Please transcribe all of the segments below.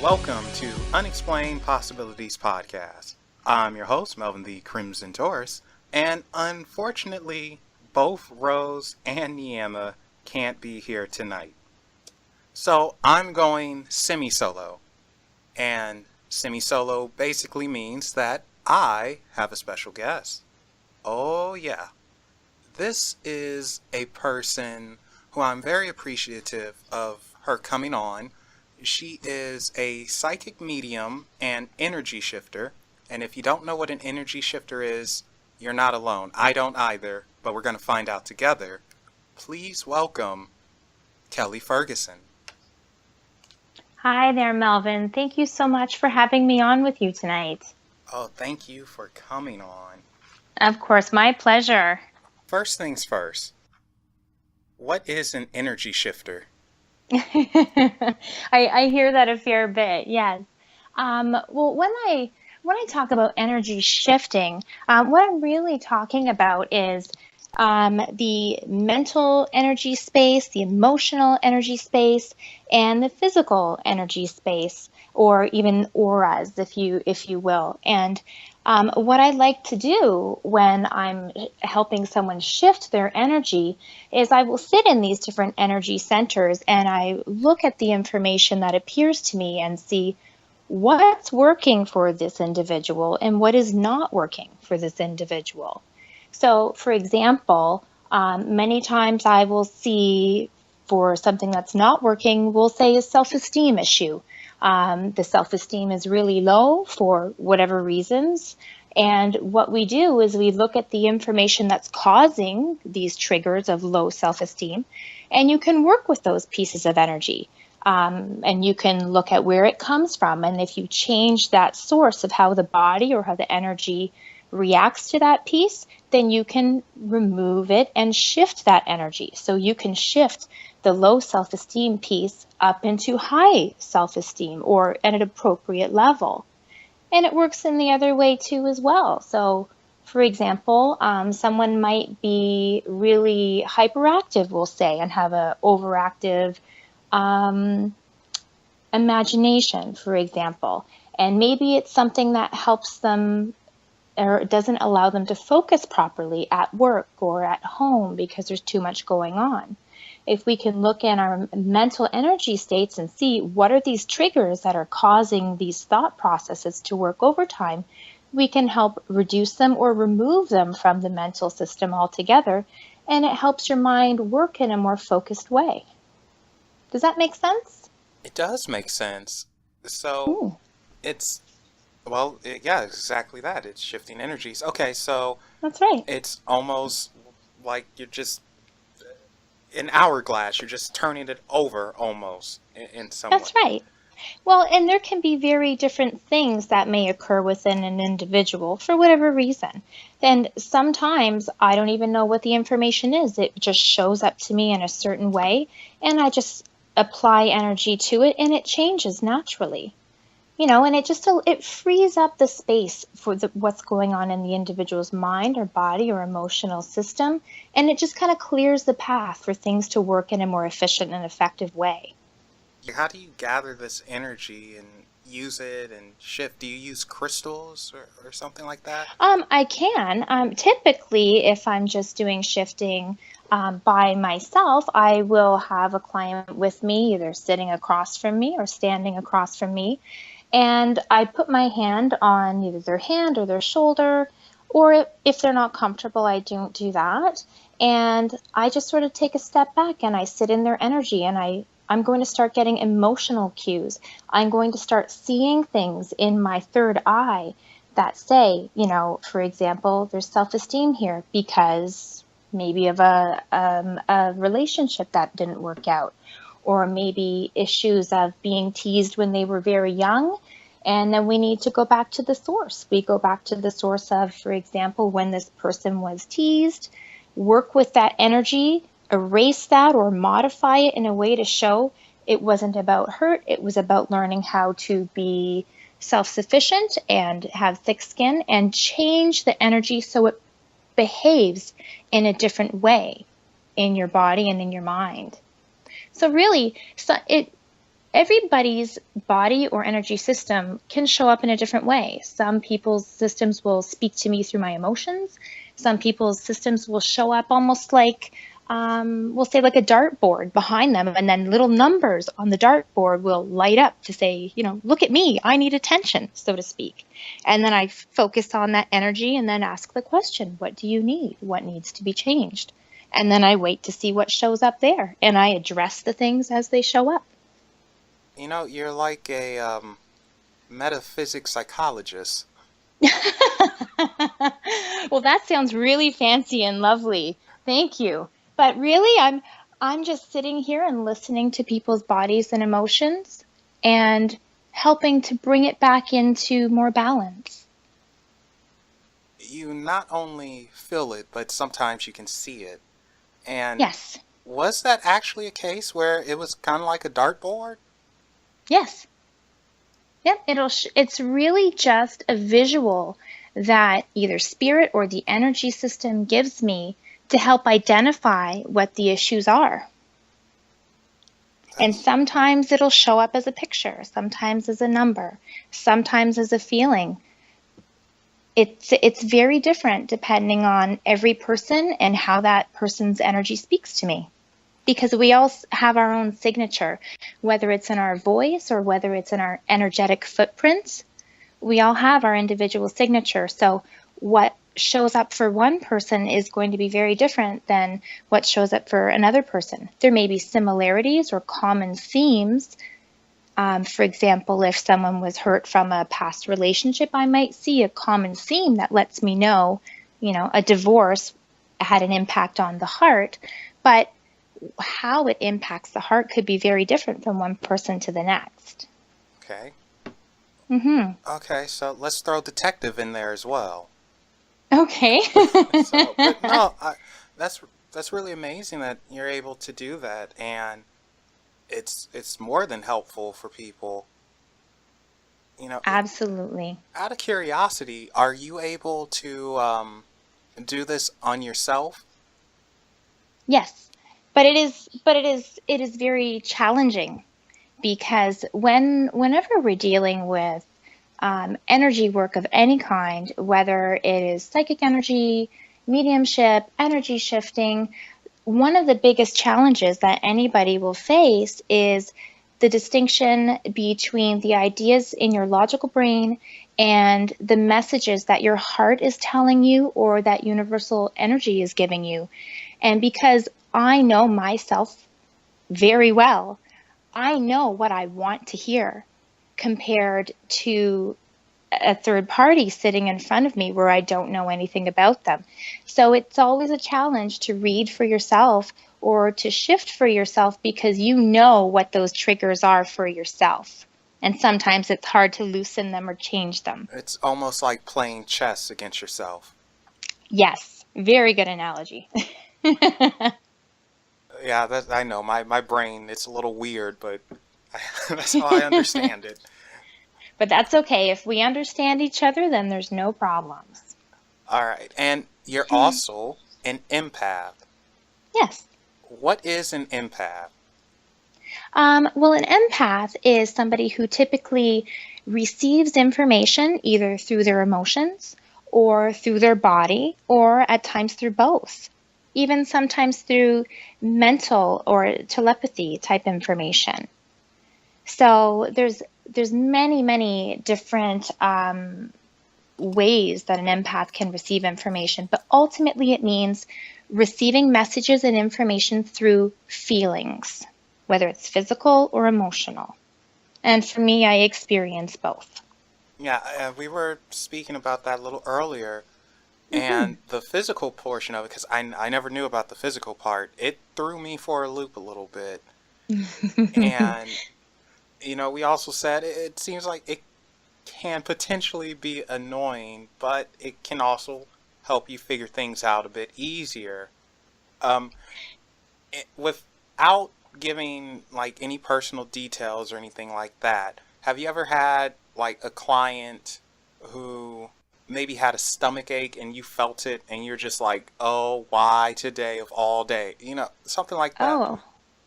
Welcome to Unexplained Possibilities Podcast. I'm your host, Melvin the Crimson Taurus, and unfortunately, both Rose and Niema can't be here tonight. So I'm going semi-solo, and semi-solo basically means that I have a special guest. Oh yeah, this is a person who I'm very appreciative of her coming on. She is a psychic medium and energy shifter, and if you don't know what an energy shifter is, you're not alone. I don't either, but we're going to find out together. Please welcome Kelly Ferguson. Hi there, Melvin. Thank you so much for having me on with you tonight. Oh, thank you for coming on. Of course, my pleasure. First things first, what is an energy shifter? I hear that a fair bit, yes. Well, when I talk about energy shifting, what I'm really talking about is the mental energy space, the emotional energy space, and the physical energy space, or even auras, if you will. And what I like to do when I'm helping someone shift their energy is I will sit in these different energy centers and I look at the information that appears to me and see what's working for this individual and what is not working for this individual. So, for example, many times I will see for something that's not working, we'll say a self-esteem issue. The self-esteem is really low for whatever reasons. And what we do is we look at the information that's causing these triggers of low self-esteem, and you can work with those pieces of energy. And you can look at where it comes from. And if you change that source of how the body or how the energy reacts to that piece, then you can remove it and shift that energy. So you can shift the low self-esteem piece up into high self-esteem or at an appropriate level. And it works in the other way too as well. So for example, someone might be really hyperactive, we'll say, and have an overactive imagination, for example. And maybe it's something that helps them or doesn't allow them to focus properly at work or at home because there's too much going on. If we can look at our mental energy states and see what are these triggers that are causing these thought processes to work overtime, we can help reduce them or remove them from the mental system altogether, and it helps your mind work in a more focused way. Does that make sense? It does make sense. So yeah, exactly that. It's shifting energies. Okay, so that's right. It's almost like you're just an hourglass. You're just turning it over almost in some way. That's right. Well, and there can be very different things that may occur within an individual for whatever reason. And sometimes I don't even know what the information is. It just shows up to me in a certain way, and I just apply energy to it, and it changes naturally. And it frees up the space for what's going on in the individual's mind or body or emotional system, and it just kind of clears the path for things to work in a more efficient and effective way. How do you gather this energy and use it and shift? Do you use crystals or something like that? I can. Typically, if I'm just doing shifting by myself, I will have a client with me, either sitting across from me or standing across from me. And I put my hand on either their hand or their shoulder, or if they're not comfortable, I don't do that. And I just sort of take a step back and I sit in their energy, and I'm going to start getting emotional cues. I'm going to start seeing things in my third eye that say, for example, there's self-esteem here because maybe of a relationship that didn't work out, or maybe issues of being teased when they were very young. And then we need to go back to the source. We go back to the source of, for example, when this person was teased, work with that energy, erase that or modify it in a way to show it wasn't about hurt. It was about learning how to be self-sufficient and have thick skin and change the energy so it behaves in a different way in your body and in your mind. So really, everybody's body or energy system can show up in a different way. Some people's systems will speak to me through my emotions. Some people's systems will show up almost like, we'll say like a dartboard behind them, and then little numbers on the dartboard will light up to say, look at me, I need attention, so to speak. And then I focus on that energy and then ask the question, what do you need? What needs to be changed? And then I wait to see what shows up there, and I address the things as they show up. You're like a metaphysics psychologist. Well, that sounds really fancy and lovely. Thank you. But really, I'm just sitting here and listening to people's bodies and emotions and helping to bring it back into more balance. You not only feel it, but sometimes you can see it. And yes. Was that actually a case where it was kind of like a dartboard? Yes. Yep. It's really just a visual that either spirit or the energy system gives me to help identify what the issues are. And sometimes it'll show up as a picture, sometimes as a number, sometimes as a feeling. It's very different depending on every person and how that person's energy speaks to me. Because we all have our own signature, whether it's in our voice or whether it's in our energetic footprints. We all have our individual signature. So what shows up for one person is going to be very different than what shows up for another person. There may be similarities or common themes. For example, if someone was hurt from a past relationship, I might see a common theme that lets me know, a divorce had an impact on the heart. But how it impacts the heart could be very different from one person to the next. Okay. Mm-hmm. Okay, so let's throw detective in there as well. Okay. That's really amazing that you're able to do that, and it's more than helpful for people. Absolutely. Out of curiosity, are you able to do this on yourself? Yes. But it is very challenging, because whenever we're dealing with energy work of any kind, whether it is psychic energy, mediumship, energy shifting, one of the biggest challenges that anybody will face is the distinction between the ideas in your logical brain and the messages that your heart is telling you or that universal energy is giving you. And because I know myself very well, I know what I want to hear compared to a third party sitting in front of me where I don't know anything about them. So it's always a challenge to read for yourself or to shift for yourself, because you know what those triggers are for yourself. And sometimes it's hard to loosen them or change them. It's almost like playing chess against yourself. Yes, very good analogy. Yeah, I know. My brain, it's a little weird, but that's how I understand it. But that's okay. If we understand each other, then there's no problems. All right. And you're also an empath. Yes. What is an empath? Well, an empath is somebody who typically receives information either through their emotions or through their body, or at times through both. Even sometimes through mental or telepathy type information. So there's many different ways that an empath can receive information, but ultimately it means receiving messages and information through feelings, whether it's physical or emotional. And for me, I experience both. Yeah, we were speaking about that a little earlier. And the physical portion of it, because I never knew about the physical part, it threw me for a loop a little bit. And, we also said it seems like it can potentially be annoying, but it can also help you figure things out a bit easier. Without giving, like, any personal details or anything like that, have you ever had, like, a client who maybe had a stomach ache and you felt it and you're just like, oh, why today of all day? Something like that. Oh,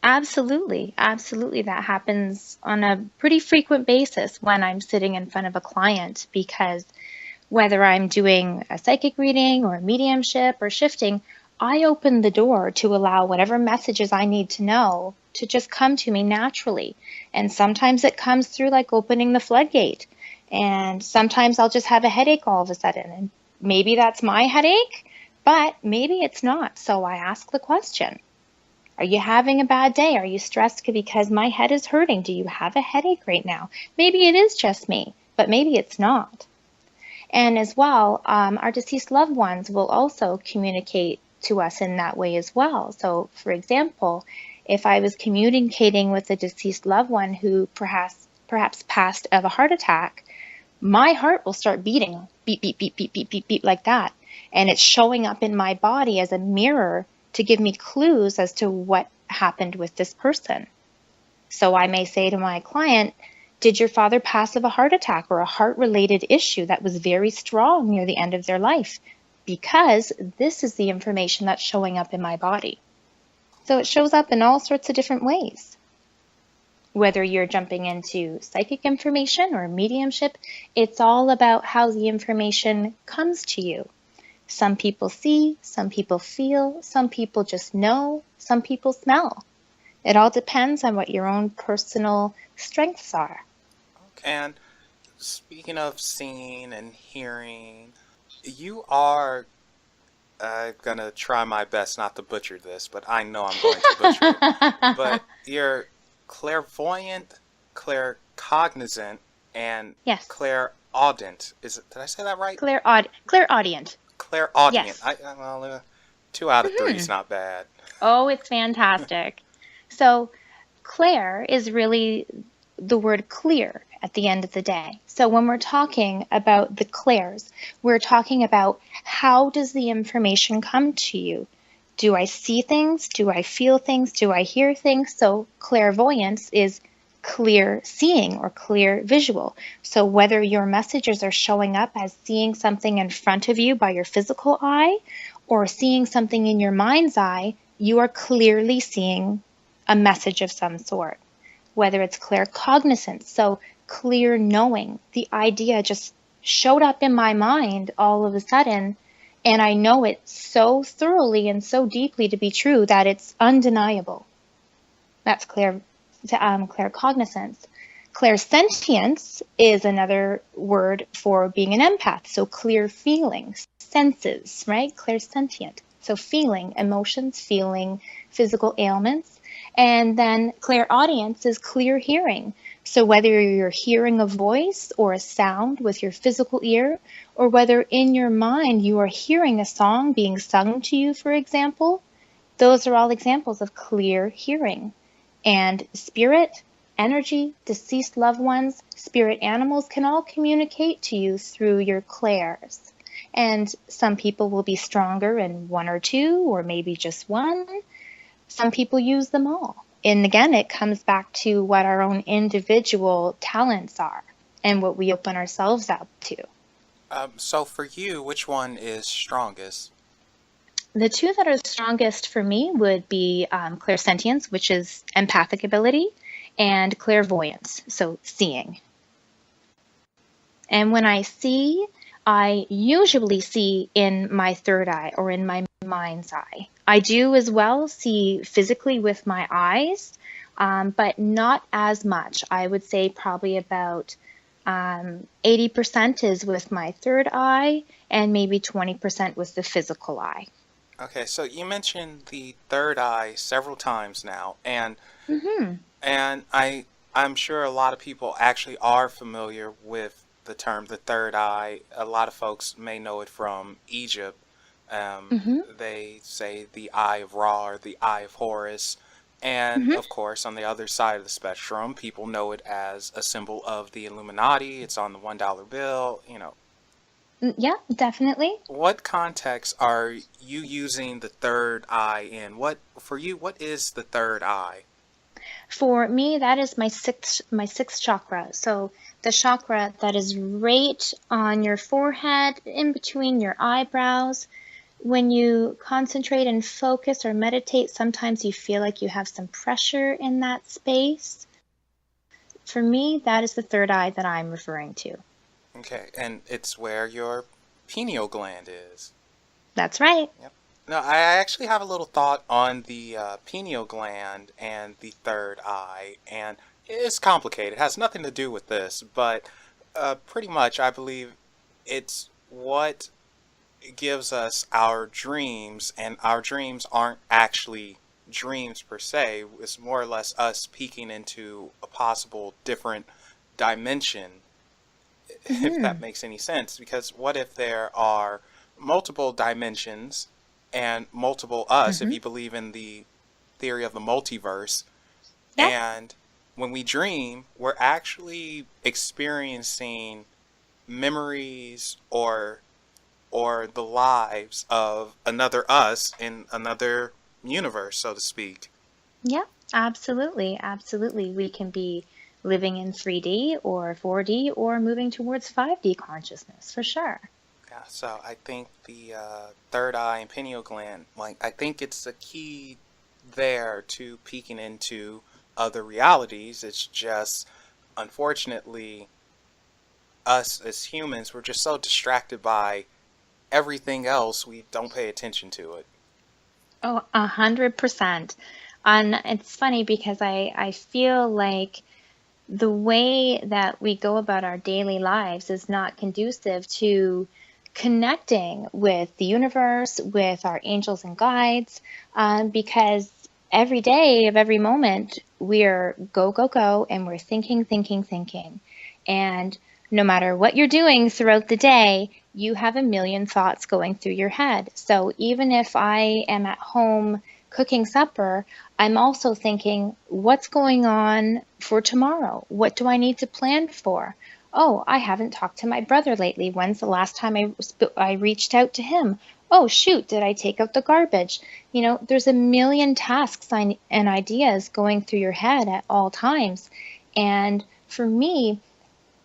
Absolutely. Absolutely. That happens on a pretty frequent basis when I'm sitting in front of a client, because whether I'm doing a psychic reading or mediumship or shifting, I open the door to allow whatever messages I need to know to just come to me naturally. And sometimes it comes through like opening the floodgate. And sometimes I'll just have a headache all of a sudden. And maybe that's my headache, but maybe it's not. So I ask the question. Are you having a bad day? Are you stressed because my head is hurting? Do you have a headache right now? Maybe it is just me, but maybe it's not. And as well, our deceased loved ones will also communicate to us in that way as well. So, for example, if I was communicating with a deceased loved one who perhaps passed of a heart attack, my heart will start beating, beat, beat, beat, beat, beat, beat, beat, like that. And it's showing up in my body as a mirror to give me clues as to what happened with this person. So I may say to my client, did your father pass of a heart attack or a heart-related issue that was very strong near the end of their life? Because this is the information that's showing up in my body. So it shows up in all sorts of different ways. Whether you're jumping into psychic information or mediumship, it's all about how the information comes to you. Some people see, some people feel, some people just know, some people smell. It all depends on what your own personal strengths are. And speaking of seeing and hearing, you are, going to try my best not to butcher this, but I know I'm going to butcher it. But you're clairvoyant, claircognizant, and Yes. clairaudient. Did I say that right? Clairaudient. Clairaudient. Yes. Well, 2 out of 3 is not bad. Oh, it's fantastic. So clair is really the word clear at the end of the day. So when we're talking about the clairs, we're talking about how does the information come to you? Do I see things? Do I feel things? Do I hear things? So clairvoyance is clear seeing or clear visual. So whether your messages are showing up as seeing something in front of you by your physical eye or seeing something in your mind's eye, you are clearly seeing a message of some sort. Whether it's claircognizance, so clear knowing, the idea just showed up in my mind all of a sudden, and I know it so thoroughly and so deeply to be true that it's undeniable. That's claircognizance. Clairsentience is another word for being an empath, so clear feelings, senses, right? Clairsentient, so feeling, emotions, feeling physical ailments. And then clairaudience is clear hearing. So whether you're hearing a voice or a sound with your physical ear, or whether in your mind you are hearing a song being sung to you, for example, those are all examples of clear hearing. And spirit, energy, deceased loved ones, spirit animals can all communicate to you through your clairs. And some people will be stronger in 1 or 2, or maybe just 1. Some people use them all. And again, it comes back to what our own individual talents are and what we open ourselves up to. So for you, which one is strongest? The 2 that are strongest for me would be clairsentience, which is empathic ability, and clairvoyance, so seeing. And when I see, I usually see in my third eye or in my mind's eye. I do as well see physically with my eyes, but not as much. I would say probably about 80% is with my third eye and maybe 20% with the physical eye. Okay, so you mentioned the third eye several times now, and I'm sure a lot of people actually are familiar with the term the third eye. A lot of folks may know it from Egypt. They say the Eye of Ra or the Eye of Horus. And of course, on the other side of the spectrum, people know it as a symbol of the Illuminati. It's on the $1 bill, Yeah, definitely. What context are you using the third eye in? For you, what is the third eye? For me, that is my sixth chakra. So the chakra that is right on your forehead, in between your eyebrows, when you concentrate and focus or meditate, sometimes you feel like you have some pressure in that space. For me, that is the third eye that I'm referring to. Okay, and it's where your pineal gland is. That's right. Yep. Now, I actually have a little thought on the pineal gland and the third eye, and it's complicated. It has nothing to do with this, but pretty much I believe it's what gives us our dreams, and our dreams aren't actually dreams per se. It's more or less us peeking into a possible different dimension, if that makes any sense. Because what if there are multiple dimensions and multiple us, if you believe in the theory of the multiverse, Yep. and when we dream, we're actually experiencing memories or the lives of another us in another universe, so to speak. Yeah, absolutely. Absolutely. We can be living in 3D or 4D or moving towards 5D consciousness, for sure. Yeah, so I think the third eye and pineal gland, like, I think it's the key there to peeking into other realities. It's just, unfortunately, us as humans, we're just so distracted by everything else, we don't pay attention to it. Oh, 100%. And it's funny because I feel like the way that we go about our daily lives is not conducive to connecting with the universe, with our angels and guides, because every day of every moment, we're go, go, go, and we're thinking, thinking, thinking. And no matter what you're doing throughout the day, you have a million thoughts going through your head. So even if I am at home cooking supper, I'm also thinking, what's going on for tomorrow? What do I need to plan for? Oh, I haven't talked to my brother lately. When's the last time I reached out to him? Oh, shoot, did I take out the garbage? There's a million tasks and ideas going through your head at all times. And for me,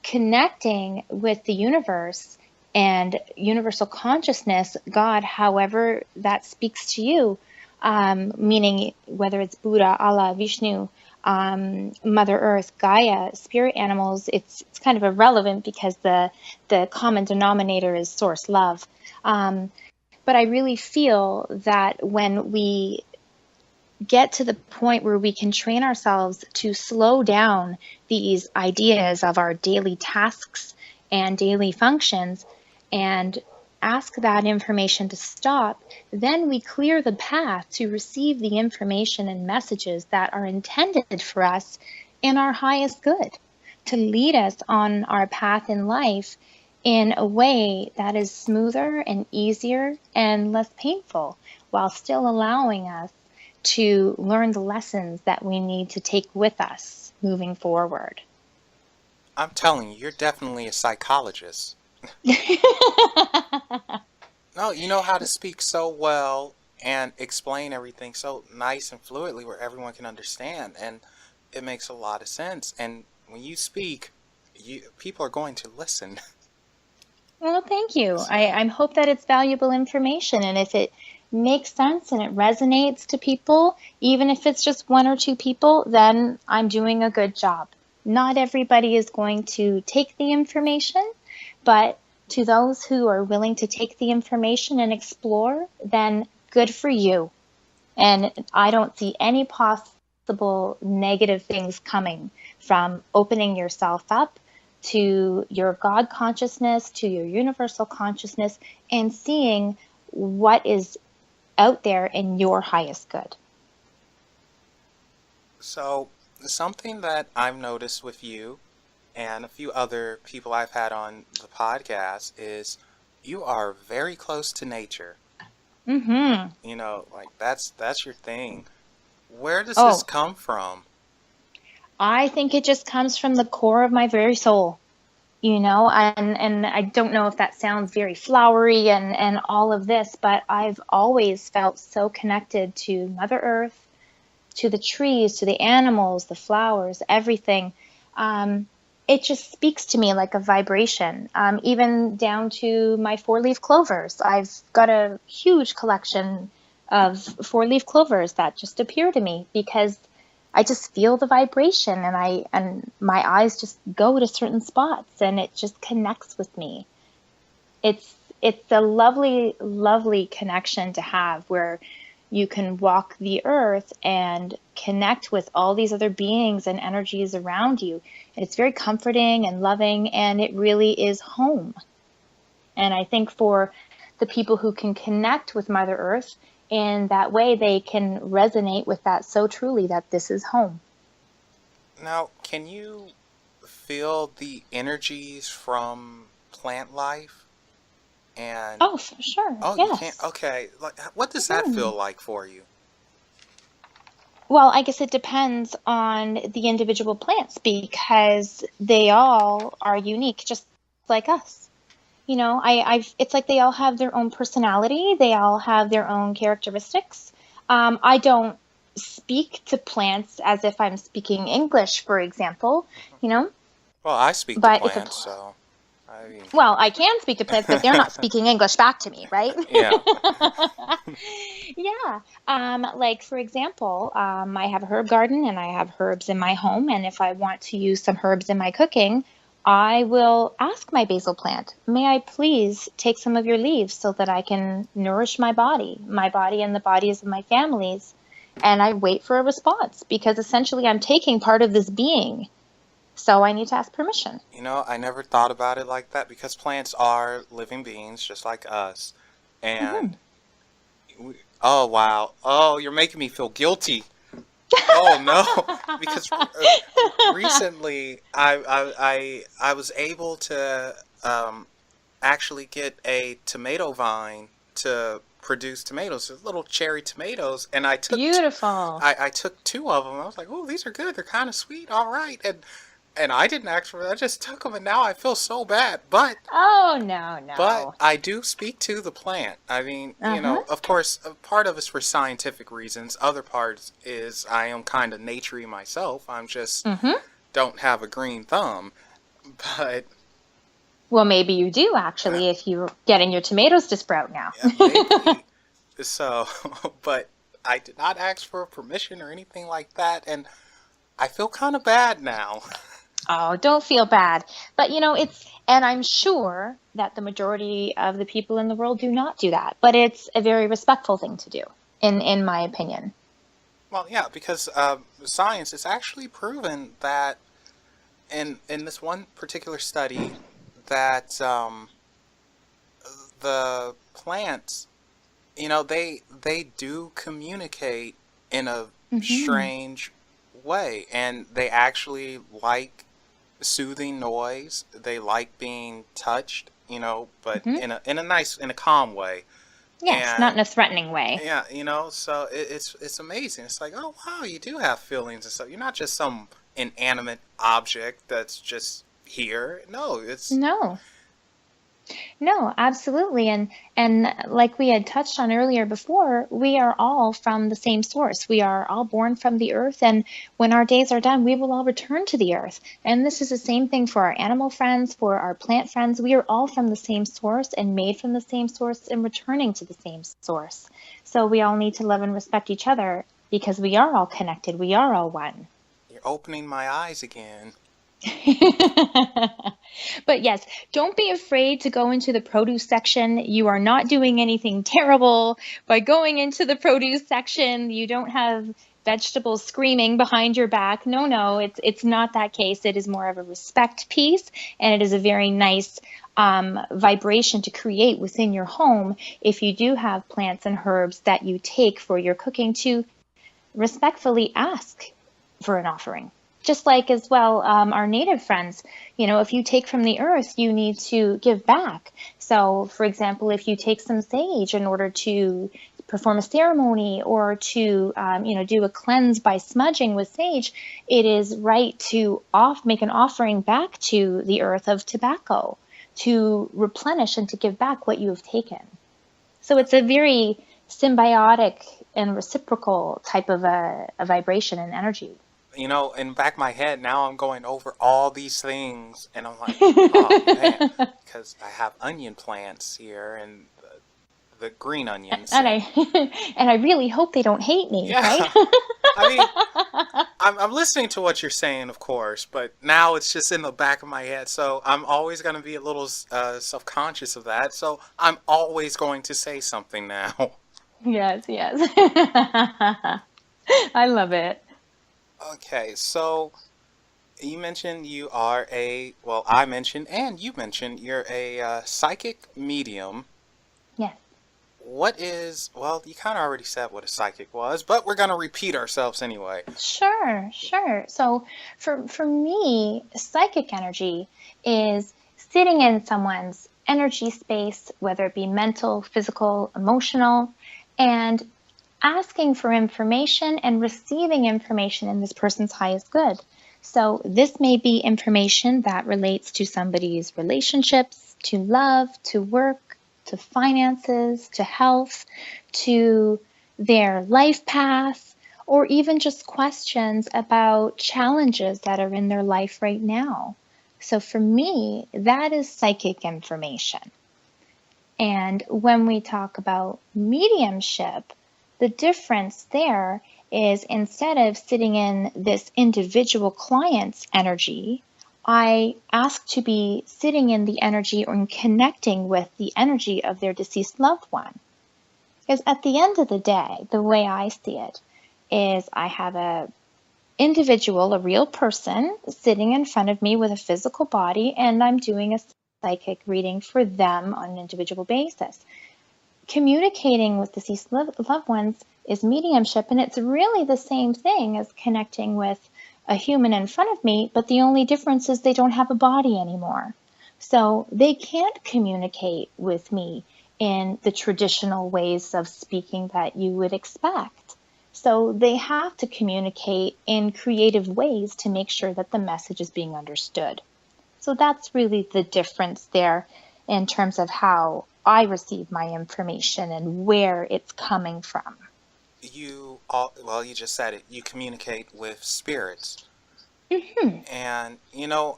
connecting with the universe and universal consciousness, God, however that speaks to you, meaning whether it's Buddha, Allah, Vishnu, Mother Earth, Gaia, spirit animals, it's kind of irrelevant because the common denominator is source love. But I really feel that when we get to the point where we can train ourselves to slow down these ideas of our daily tasks and daily functions and ask that information to stop, then we clear the path to receive the information and messages that are intended for us in our highest good, to lead us on our path in life in a way that is smoother and easier and less painful, while still allowing us to learn the lessons that we need to take with us moving forward. I'm telling you, you're definitely a psychologist. No, you know how to speak so well and explain everything so nice and fluidly where everyone can understand, and it makes a lot of sense. And when you speak, people are going to listen. Well, thank you. So, I hope that it's valuable information, and if it makes sense and it resonates to people, even if it's just one or two people, then I'm doing a good job. Not everybody is going to take the information, but to those who are willing to take the information and explore, then good for you. And I don't see any possible negative things coming from opening yourself up to your God consciousness, to your universal consciousness, and seeing what is out there in your highest good. so something that I've noticed with you and a few other people I've had on the podcast is you are very close to nature. Mm-hmm. Like, that's your thing. Where does Oh, this come from? I think it just comes from the core of my very soul, and I don't know if that sounds very flowery and all of this, but I've always felt so connected to Mother Earth, to the trees, to the animals, the flowers, everything. it just speaks to me like a vibration, even down to my four-leaf clovers. I've got a huge collection of four-leaf clovers that just appear to me because I just feel the vibration, and my eyes just go to certain spots, and it just connects with me. It's a lovely, lovely connection to have, where you can walk the earth and connect with all these other beings and energies around you. It's very comforting and loving, and it really is home. And I think for the people who can connect with Mother Earth in that way, they can resonate with that so truly, that this is home. Now, can you feel the energies from plant life? And Oh, for sure. oh, you Yes. can't. Okay, like what does that feel like for you? Well, I guess it depends on the individual plants, because they all are unique, just like us. It's like they all have their own personality. They all have their own characteristics. I don't speak to plants as if I'm speaking English, for example, Well, I speak to but if plants, so I mean, well, I can speak to plants, but they're not speaking English back to me, right? yeah. Yeah. Like, for example, I have a herb garden and I have herbs in my home. And if I want to use some herbs in my cooking, I will ask my basil plant, may I please take some of your leaves so that I can nourish my body and the bodies of my families. And I wait for a response, because essentially I'm taking part of this being. So I need to ask permission. I never thought about it like that, because plants are living beings just like us. And oh wow, oh, you're making me feel guilty. Oh no, because recently I was able to actually get a tomato vine to produce tomatoes, little cherry tomatoes, and I took Beautiful. I took two of them. I was like, oh, these are good. They're kind of sweet. All right, and I didn't ask for it. I just took them, and now I feel so bad. But Oh, no. but I do speak to the plant. I mean, of course, a part of it's for scientific reasons. Other parts is I am kind of naturey myself. I'm just don't have a green thumb. But Well, maybe you do, actually, if you're getting your tomatoes to sprout now. yeah, maybe. So, but I did not ask for permission or anything like that, and I feel kind of bad now. Oh, don't feel bad. But, and I'm sure that the majority of the people in the world do not do that. But it's a very respectful thing to do, in my opinion. Well, yeah, because science has actually proven that in this one particular study that the plants, they do communicate in a strange way, and they actually like soothing noise. They like being touched, but in a calm way. Yes, And not in a threatening way. yeah, so it's amazing. It's like, oh wow, you do have feelings and stuff. You're not just some inanimate object that's just here. No, it's No, absolutely. And like we had touched on earlier before, we are all from the same source. We are all born from the earth, and when our days are done, we will all return to the earth. And this is the same thing for our animal friends, for our plant friends. We are all from the same source and made from the same source and returning to the same source. So we all need to love and respect each other, because we are all connected. We are all one. You're opening my eyes again. But yes, don't be afraid to go into the produce section. You are not doing anything terrible by going into the produce section. You don't have vegetables screaming behind your back. No, it's not that case. It is more of a respect piece, and it is a very nice vibration to create within your home if you do have plants and herbs that you take for your cooking, to respectfully ask for an offering. Just like as well, our native friends, if you take from the earth, you need to give back. So, for example, if you take some sage in order to perform a ceremony, or to, do a cleanse by smudging with sage, it is right to make an offering back to the earth of tobacco, to replenish and to give back what you have taken. So it's a very symbiotic and reciprocal type of a vibration and energy. in the back of my head, now I'm going over all these things, and I'm like, oh man, because I have onion plants here, and the green onions. And I really hope they don't hate me, Yeah. right? I mean, I'm listening to what you're saying, of course, but now it's just in the back of my head, so I'm always going to be a little self-conscious of that, so I'm always going to say something now. Yes, yes. I love it. Okay, so you mentioned you are I mentioned, and you mentioned you're a psychic medium. Yes. You kind of already said what a psychic was, but we're going to repeat ourselves anyway. Sure, sure. So for me, psychic energy is sitting in someone's energy space, whether it be mental, physical, emotional, and asking for information and receiving information in this person's highest good. So this may be information that relates to somebody's relationships, to love, to work, to finances, to health, to their life path, or even just questions about challenges that are in their life right now. So for me, that is psychic information. And when we talk about mediumship, the difference there is instead of sitting in this individual client's energy, I ask to be sitting in the energy or connecting with the energy of their deceased loved one. Because at the end of the day, the way I see it is I have a individual, a real person sitting in front of me with a physical body, and I'm doing a psychic reading for them on an individual basis. Communicating with deceased loved ones is mediumship, and it's really the same thing as connecting with a human in front of me, but the only difference is they don't have a body anymore. So they can't communicate with me in the traditional ways of speaking that you would expect. So they have to communicate in creative ways to make sure that the message is being understood. So that's really the difference there in terms of how I receive my information and where it's coming from. You just said it. You communicate with spirits. Mm-hmm. And,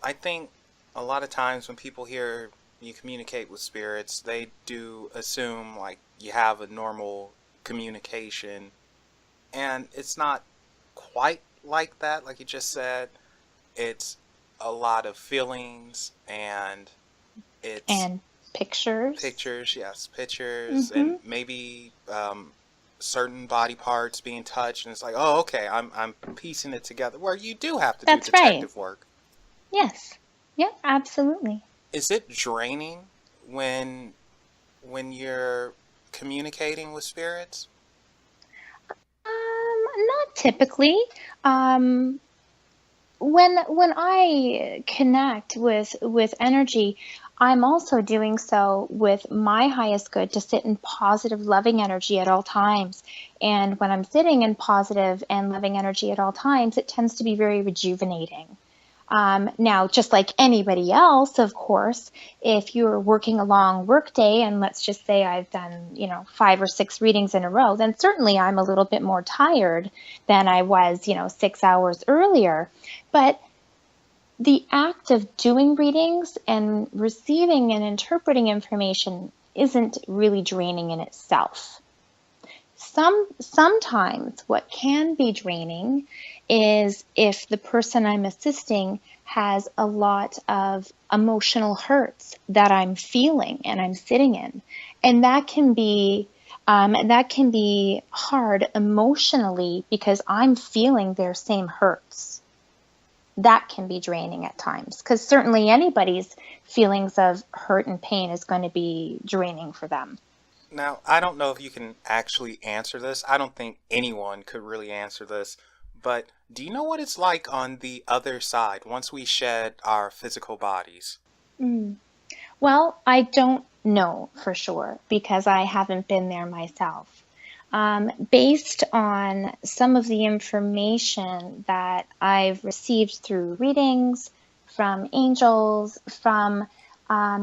I think a lot of times when people hear you communicate with spirits, they do assume like you have a normal communication. And it's not quite like that, like you just said. It's a lot of feelings, and it's... And pictures. Pictures, yes, pictures, Mm-hmm. and maybe certain body parts being touched, and it's like, oh, okay, I'm piecing it together. Where you do have to do detective work. Yes. Yep, absolutely. Is it draining when you're communicating with spirits? Not typically. When I connect with energy, I'm also doing so with my highest good to sit in positive, loving energy at all times. And when I'm sitting in positive and loving energy at all times, it tends to be very rejuvenating. Now, just like anybody else, of course, if you're working a long work day, and let's just say I've done, 5 or 6 readings in a row, then certainly I'm a little bit more tired than I was, 6 hours earlier. But the act of doing readings and receiving and interpreting information isn't really draining in itself. Sometimes what can be draining is if the person I'm assisting has a lot of emotional hurts that I'm feeling and I'm sitting in, and that can be hard emotionally because I'm feeling their same hurts. That can be draining at times, because certainly anybody's feelings of hurt and pain is going to be draining for them. Now, I don't know if you can actually answer this. I don't think anyone could really answer this. But do you know what it's like on the other side once we shed our physical bodies? Well, I don't know for sure because I haven't been there myself. Based on some of the information that I've received through readings, from angels, from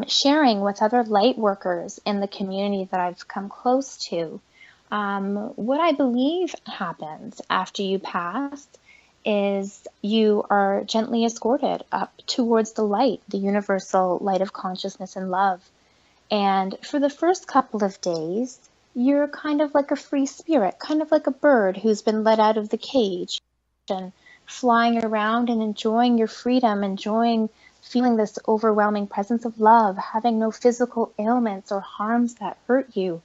sharing with other light workers in the community that I've come close to, what I believe happens after you pass is you are gently escorted up towards the light, the universal light of consciousness and love. And for the first couple of days, you're kind of like a free spirit, kind of like a bird who's been let out of the cage and flying around and enjoying your freedom, enjoying feeling this overwhelming presence of love, having no physical ailments or harms that hurt you.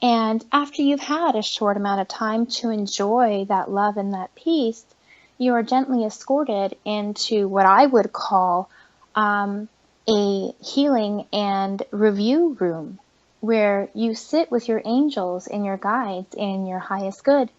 And after you've had a short amount of time to enjoy that love and that peace, you are gently escorted into what I would call a healing and review room, where you sit with your angels and your guides and your highest good,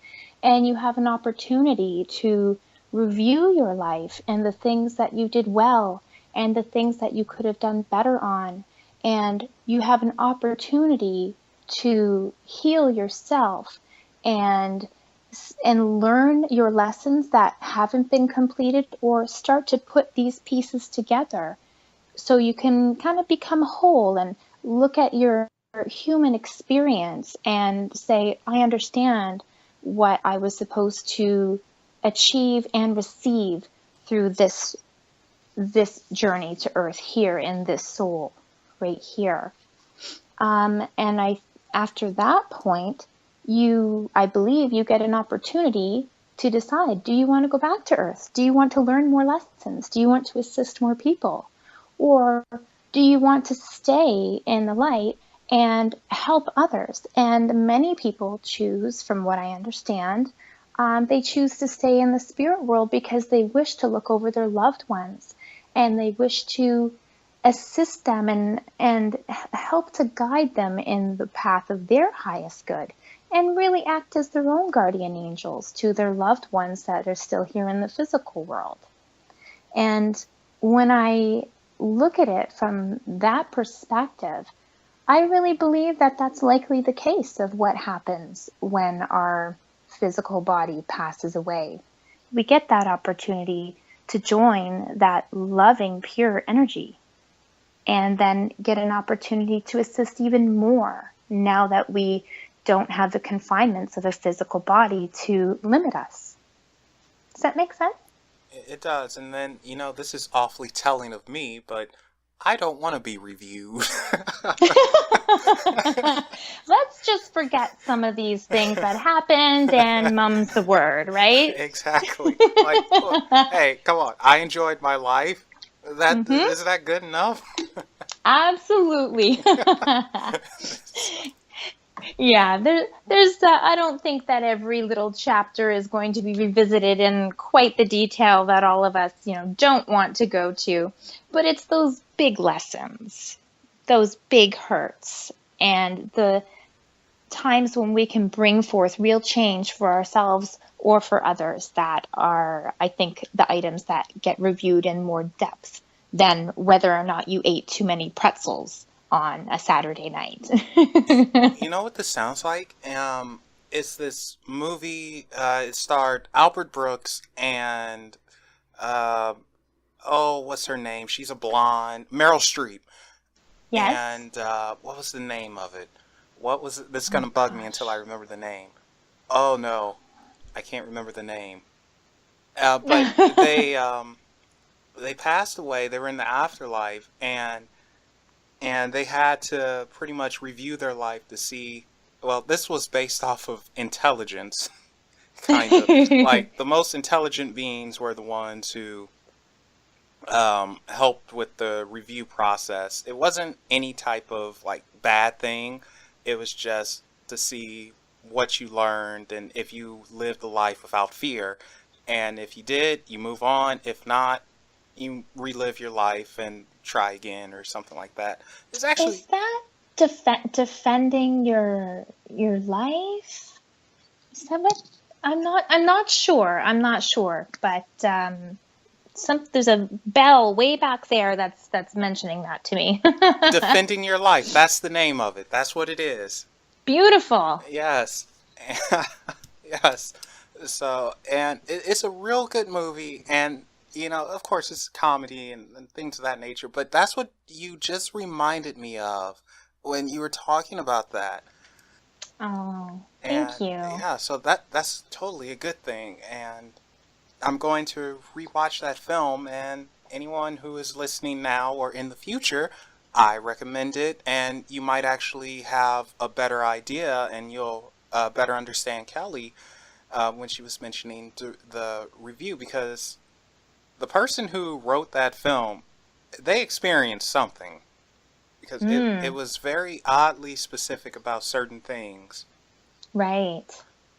and you have an opportunity to review your life and the things that you did well and the things that you could have done better on. And you have an opportunity to heal yourself and learn your lessons that haven't been completed, or start to put these pieces together so you can kind of become whole and look at your human experience and say, I understand what I was supposed to achieve and receive through this journey to earth here in this soul right here. After that point, I believe you get an opportunity to decide, do you want to go back to earth? Do you want to learn more lessons? Do you want to assist more people? Or do you want to stay in the light and help others? And many people choose, from what I understand, they choose to stay in the spirit world because they wish to look over their loved ones, and they wish to assist them and help to guide them in the path of their highest good, and really act as their own guardian angels to their loved ones that are still here in the physical world. And when I look at it from that perspective, I really believe that that's likely the case of what happens when our physical body passes away. We get that opportunity to join that loving, pure energy, and then get an opportunity to assist even more now that we don't have the confinements of a physical body to limit us. Does that make sense? It does. And then, this is awfully telling of me, but I don't want to be reviewed. Let's just forget some of these things that happened and mum's the word, right? Exactly. Like, look, hey, come on. I enjoyed my life. Isn't that good enough? Absolutely. Yeah, there's I don't think that every little chapter is going to be revisited in quite the detail that all of us, don't want to go to. But it's those big lessons, those big hurts, and the times when we can bring forth real change for ourselves or for others that are, I think, the items that get reviewed in more depth than whether or not you ate too many pretzels on a Saturday night. You know what this sounds like? It's this movie. It starred Albert Brooks and what's her name? She's a blonde, Meryl Streep. Yes. And what was the name of it? What was it? This is gonna bug me until I remember the name. Oh no, I can't remember the name. But they passed away. They were in the afterlife, and they had to pretty much review their life to see. Well, this was based off of intelligence, kind of. Like, the most intelligent beings were the ones who helped with the review process. It wasn't any type of, like, bad thing. It was just to see what you learned and if you lived a life without fear. And if you did, you move on. If not, you relive your life and try again or something like that. It's actually... Is that defending your life? Is that what? I'm not sure, but there's a bell way back there that's mentioning that to me. Defending your life. That's the name of it. That's what it is. Beautiful. Yes. Yes. So, and it's a real good movie, and of course it's comedy and things of that nature, but that's what you just reminded me of when you were talking about that. Oh, thank you. Yeah, so that's totally a good thing. And I'm going to rewatch that film, and anyone who is listening now or in the future, I recommend it, and you might actually have a better idea, and you'll better understand Kelly when she was mentioning the review, because the person who wrote that film, they experienced something, because it was very oddly specific about certain things. Right.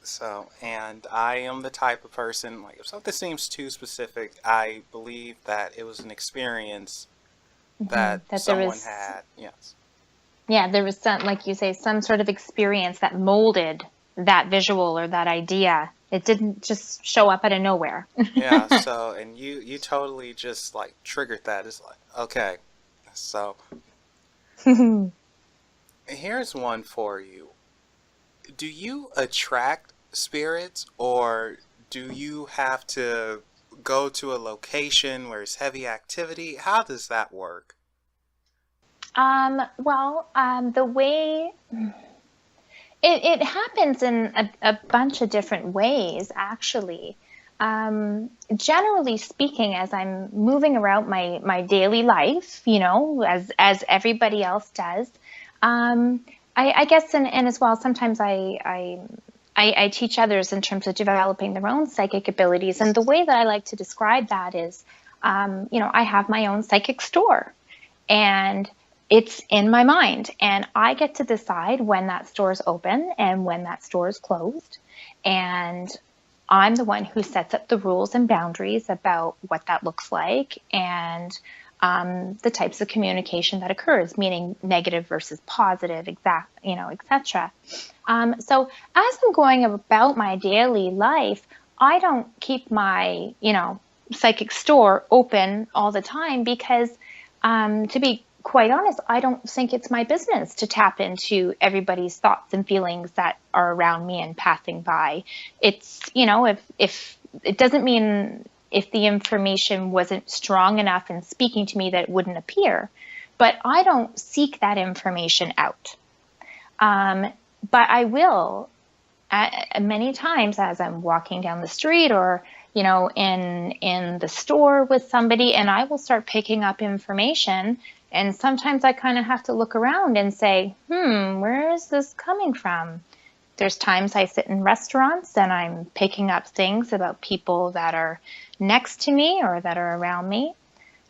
So, and I am the type of person, like, if something seems too specific, I believe that it was an experience that someone had. Yes. Yeah, there was some, like you say, some sort of experience that molded that visual or that idea. It didn't just show up out of nowhere. Yeah, so, and you totally just, like, triggered that. It's like, okay, so, here's one for you. Do you attract spirits, or do you have to go to a location where there's heavy activity? How does that work? The way it happens in a bunch of different ways, actually. Generally speaking, as I'm moving around my daily life, as everybody else does, I guess, and as well, sometimes I teach others in terms of developing their own psychic abilities. And the way that I like to describe that is, I have my own psychic store, and it's in my mind, and I get to decide when that store is open and when that store is closed. And I'm the one who sets up the rules and boundaries about what that looks like, and the types of communication that occurs, meaning negative versus positive, etc. So as I'm going about my daily life, I don't keep my, psychic store open all the time, because to be quite honest, I don't think it's my business to tap into everybody's thoughts and feelings that are around me and passing by. It's, if it doesn't mean if the information wasn't strong enough in speaking to me that it wouldn't appear, but I don't seek that information out. But I will, many times as I'm walking down the street or, in the store with somebody, and I will start picking up information. And sometimes I kind of have to look around and say, where is this coming from? There's times I sit in restaurants and I'm picking up things about people that are next to me or that are around me.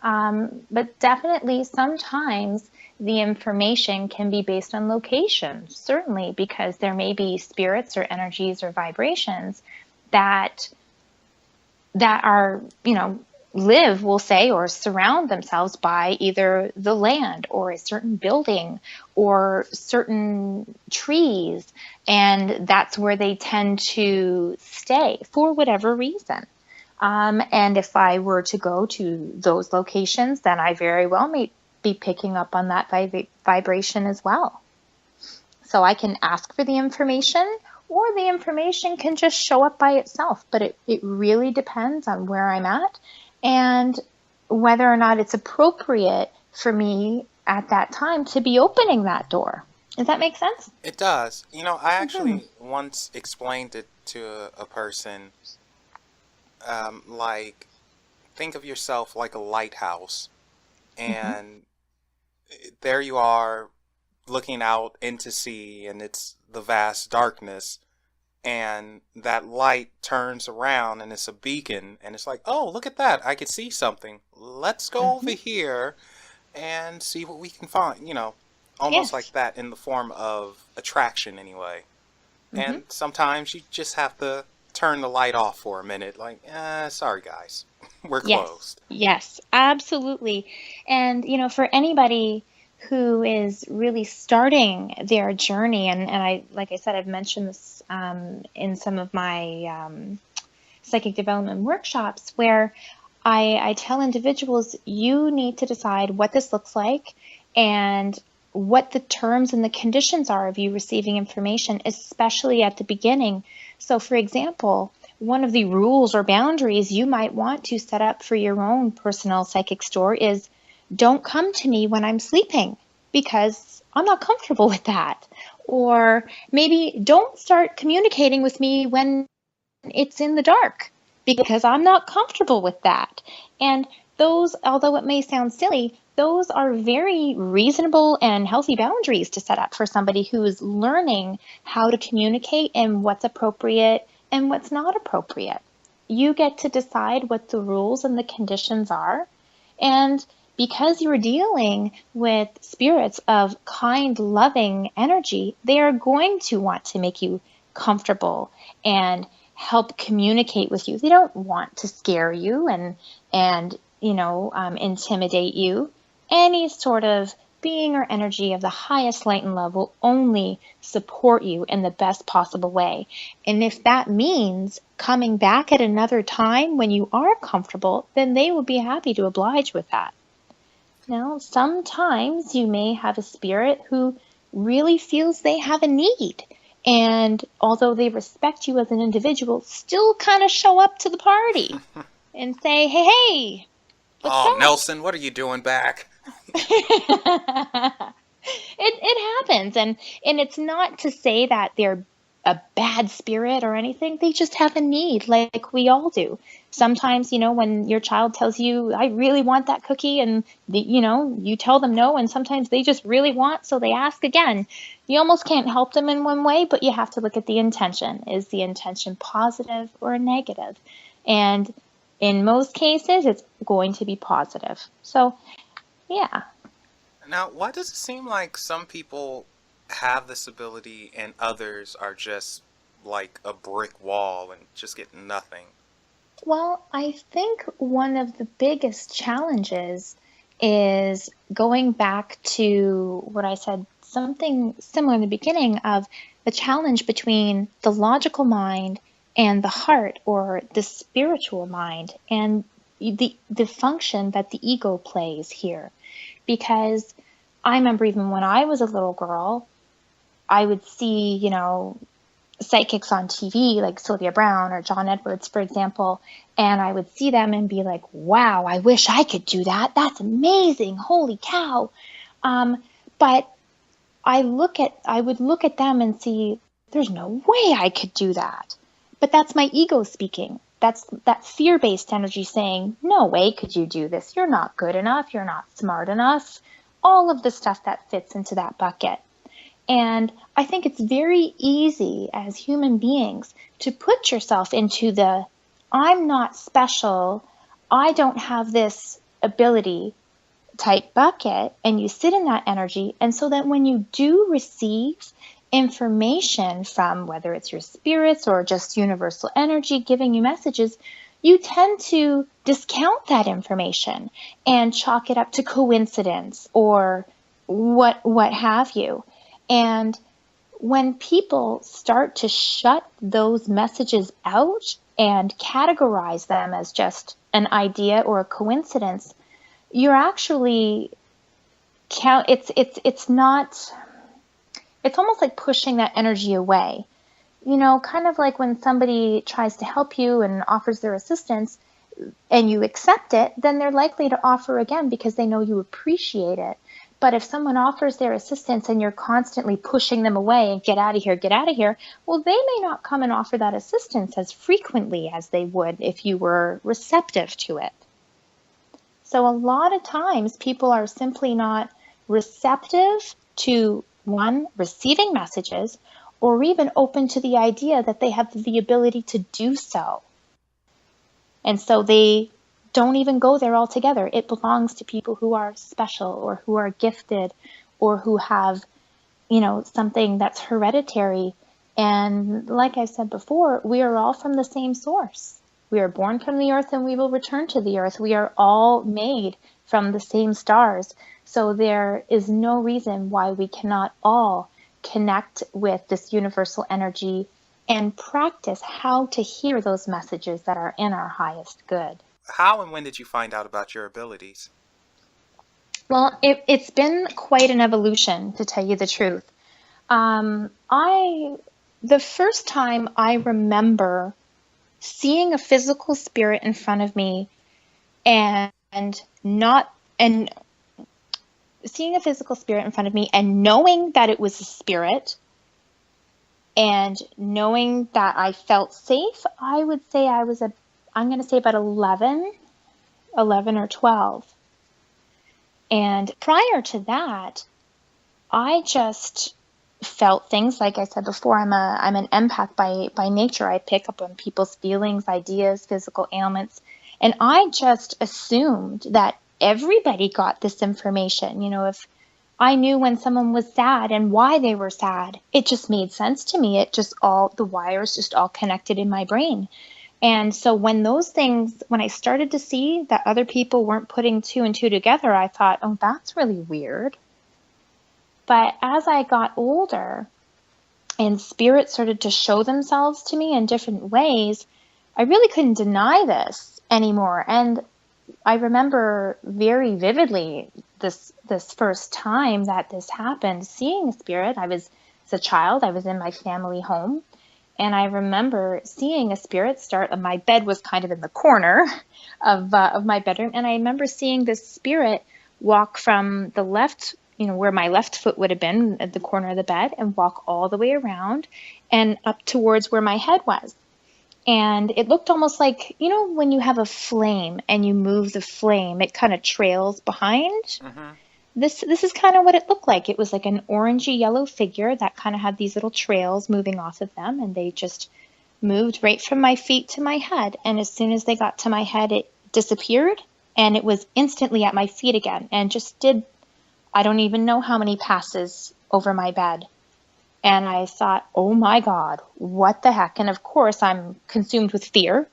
But definitely sometimes the information can be based on location, certainly, because there may be spirits or energies or vibrations that are, live, we'll say, or surround themselves by either the land or a certain building or certain trees. And that's where they tend to stay for whatever reason. And if I were to go to those locations, then I very well may be picking up on that vibration as well. So I can ask for the information, or the information can just show up by itself. But it really depends on where I'm at and whether or not it's appropriate for me at that time to be opening that door. Does that make sense? It does. I actually once explained it to a person, like, think of yourself like a lighthouse, and there you are looking out into sea, and it's the vast darkness, and that light turns around and it's a beacon, and it's like, oh, look at that, I could see something. Let's go over here and see what we can find, almost like that, in the form of attraction anyway. And sometimes you just have to turn the light off for a minute, like, sorry guys, we're closed. Yes, absolutely. And, for anybody who is really starting their journey, and I, like I said, I've mentioned this in some of my psychic development workshops, where I tell individuals, you need to decide what this looks like and what the terms and the conditions are of you receiving information, especially at the beginning. So, for example, one of the rules or boundaries you might want to set up for your own personal psychic store is, don't come to me when I'm sleeping, because I'm not comfortable with that. Or maybe don't start communicating with me when it's in the dark, because I'm not comfortable with that. And those, although it may sound silly, those are very reasonable and healthy boundaries to set up for somebody who is learning how to communicate and what's appropriate and what's not appropriate. You get to decide what the rules and the conditions are. And because you're dealing with spirits of kind, loving energy, they are going to want to make you comfortable and help communicate with you. They don't want to scare you and intimidate you. Any sort of being or energy of the highest light and love will only support you in the best possible way. And if that means coming back at another time when you are comfortable, then they will be happy to oblige with that. Now, sometimes you may have a spirit who really feels they have a need. And although they respect you as an individual, still kind of show up to the party and say, hey, what's up? Nelson, what are you doing back? It happens. And it's not to say that they're a bad spirit or anything. They just have a need like we all do. Sometimes, when your child tells you, I really want that cookie, and, you tell them no, and sometimes they just really want, so they ask again. You almost can't help them in one way, but you have to look at the intention. Is the intention positive or negative? And in most cases, it's going to be positive. So, yeah. Now, why does it seem like some people have this ability and others are just like a brick wall and just get nothing? Well, I think one of the biggest challenges is going back to what I said, something similar in the beginning of the challenge between the logical mind and the heart or the spiritual mind and the function that the ego plays here. Because I remember even when I was a little girl, I would see, psychics on TV like Sylvia Browne or John Edwards, for example, and I would see them and be like, wow, I wish I could do that. That's amazing. Holy cow. But I would look at them and see, there's no way I could do that. But that's my ego speaking. That's that fear-based energy saying, no way could you do this. You're not good enough. You're not smart enough. All of the stuff that fits into that bucket. And I think it's very easy as human beings to put yourself into the, I'm not special, I don't have this ability type bucket, and you sit in that energy. And so that when you do receive information from whether it's your spirits or just universal energy giving you messages, you tend to discount that information and chalk it up to coincidence or what have you. And when people start to shut those messages out and categorize them as just an idea or a coincidence, you're actually it's almost like pushing that energy away. Kind of like when somebody tries to help you and offers their assistance and you accept it, then they're likely to offer again because they know you appreciate it. But if someone offers their assistance and you're constantly pushing them away and get out of here, well, they may not come and offer that assistance as frequently as they would if you were receptive to it. So a lot of times people are simply not receptive to, one, receiving messages, or even open to the idea that they have the ability to do so. And so they don't even go there altogether. It belongs to people who are special or who are gifted or who have, something that's hereditary. And like I said before, we are all from the same source. We are born from the earth and we will return to the earth. We are all made from the same stars. So there is no reason why we cannot all connect with this universal energy and practice how to hear those messages that are in our highest good. How and when did you find out about your abilities? Well, it's been quite an evolution, to tell you the truth. The first time I remember seeing a physical spirit in front of me and seeing a physical spirit in front of me and knowing that it was a spirit and knowing that I felt safe, I would say I I'm going to say about 11 or 12. And prior to that, I just felt things. Like I said before, I'm an empath by nature. I pick up on people's feelings, ideas, physical ailments, and I just assumed that everybody got this information. If I knew when someone was sad and why they were sad, it just made sense to me. The wires just all connected in my brain. And so when I started to see that other people weren't putting two and two together, I thought, oh, that's really weird. But as I got older and spirits started to show themselves to me in different ways, I really couldn't deny this anymore. And I remember very vividly this first time that this happened, seeing a spirit. As a child, I was in my family home. And I remember seeing a spirit start. My bed was kind of in the corner of my bedroom. And I remember seeing this spirit walk from the left, where my left foot would have been at the corner of the bed, and walk all the way around and up towards where my head was. And it looked almost like, when you have a flame and you move the flame, it kind of trails behind. Mm-hmm. This is kind of what it looked like. It was like an orangey yellow figure that kind of had these little trails moving off of them, and they just moved right from my feet to my head. And as soon as they got to my head, it disappeared, and it was instantly at my feet again, and just did, I don't even know how many passes over my bed. And I thought, oh my God, what the heck? And of course, I'm consumed with fear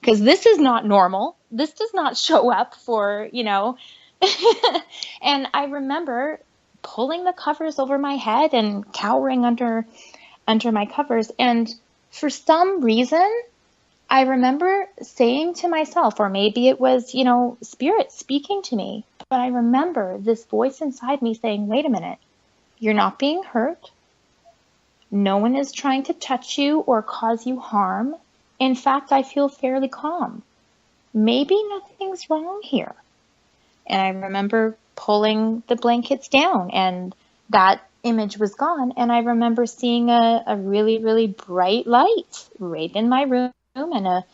because this is not normal. This does not show up for, And I remember pulling the covers over my head and cowering under my covers. And for some reason, I remember saying to myself, or maybe it was, spirit speaking to me, but I remember this voice inside me saying, wait a minute, you're not being hurt. No one is trying to touch you or cause you harm. In fact, I feel fairly calm. Maybe nothing's wrong here. And I remember pulling the blankets down, and that image was gone. And I remember seeing a really, really bright light right in my room, and a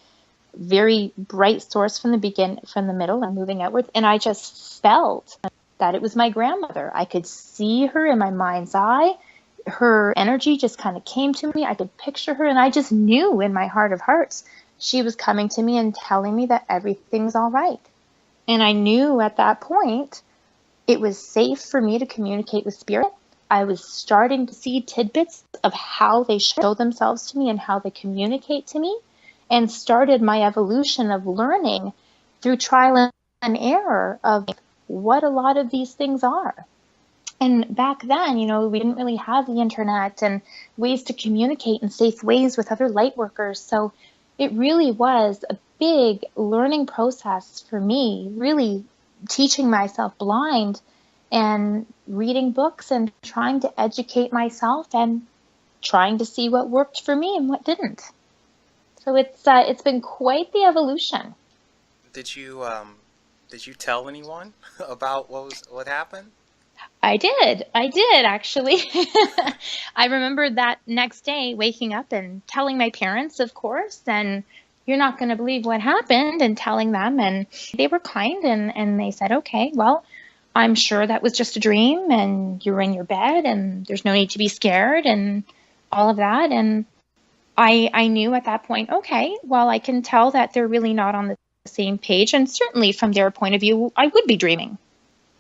very bright source from the middle and moving outwards. And I just felt that it was my grandmother. I could see her in my mind's eye. Her energy just kind of came to me. I could picture her, and I just knew in my heart of hearts she was coming to me and telling me that everything's all right. And I knew at that point it was safe for me to communicate with spirit. I was starting to see tidbits of how they show themselves to me and how they communicate to me, and started my evolution of learning through trial and error of what a lot of these things are. And back then, we didn't really have the internet and ways to communicate in safe ways with other light workers. So it really was a big learning process for me, really teaching myself blind and reading books and trying to educate myself and trying to see what worked for me and what didn't. So it's been quite the evolution. Did you tell anyone about what happened? I did actually. I remember that next day waking up and telling my parents, of course, and you're not going to believe what happened, and telling them, and they were kind, and they said, okay, well, I'm sure that was just a dream, and you're in your bed, and there's no need to be scared, and all of that. And I knew at that point, okay, well, I can tell that they're really not on the same page, and certainly from their point of view, I would be dreaming.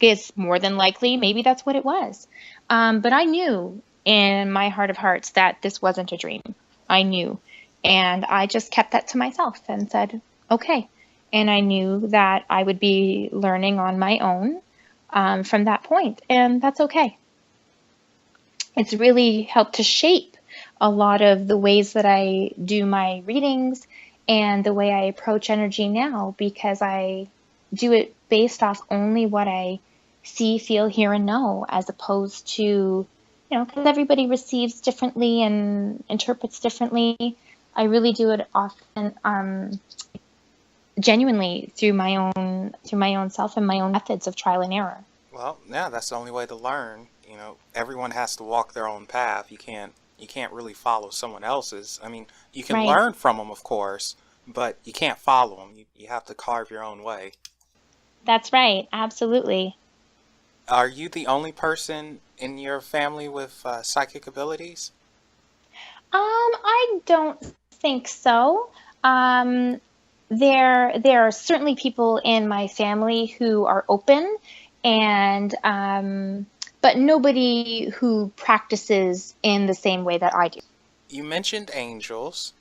It's more than likely, maybe that's what it was. But I knew in my heart of hearts that this wasn't a dream. I knew. And I just kept that to myself and said, okay. And I knew that I would be learning on my own from that point. And that's okay. It's really helped to shape a lot of the ways that I do my readings and the way I approach energy now, because I do it based off only what I see, feel, hear, and know, as opposed to, because everybody receives differently and interprets differently. I really do it often genuinely through my own self and my own methods of trial and error. Well, yeah, that's the only way to learn. Everyone has to walk their own path. You can't really follow someone else's. I mean, you can Right. learn from them, of course, but you can't follow them. You have to carve your own way. That's right. Absolutely. Are you the only person in your family with psychic abilities? I don't think so. Um, there are certainly people in my family who are open, and but nobody who practices in the same way that I do. You mentioned angels,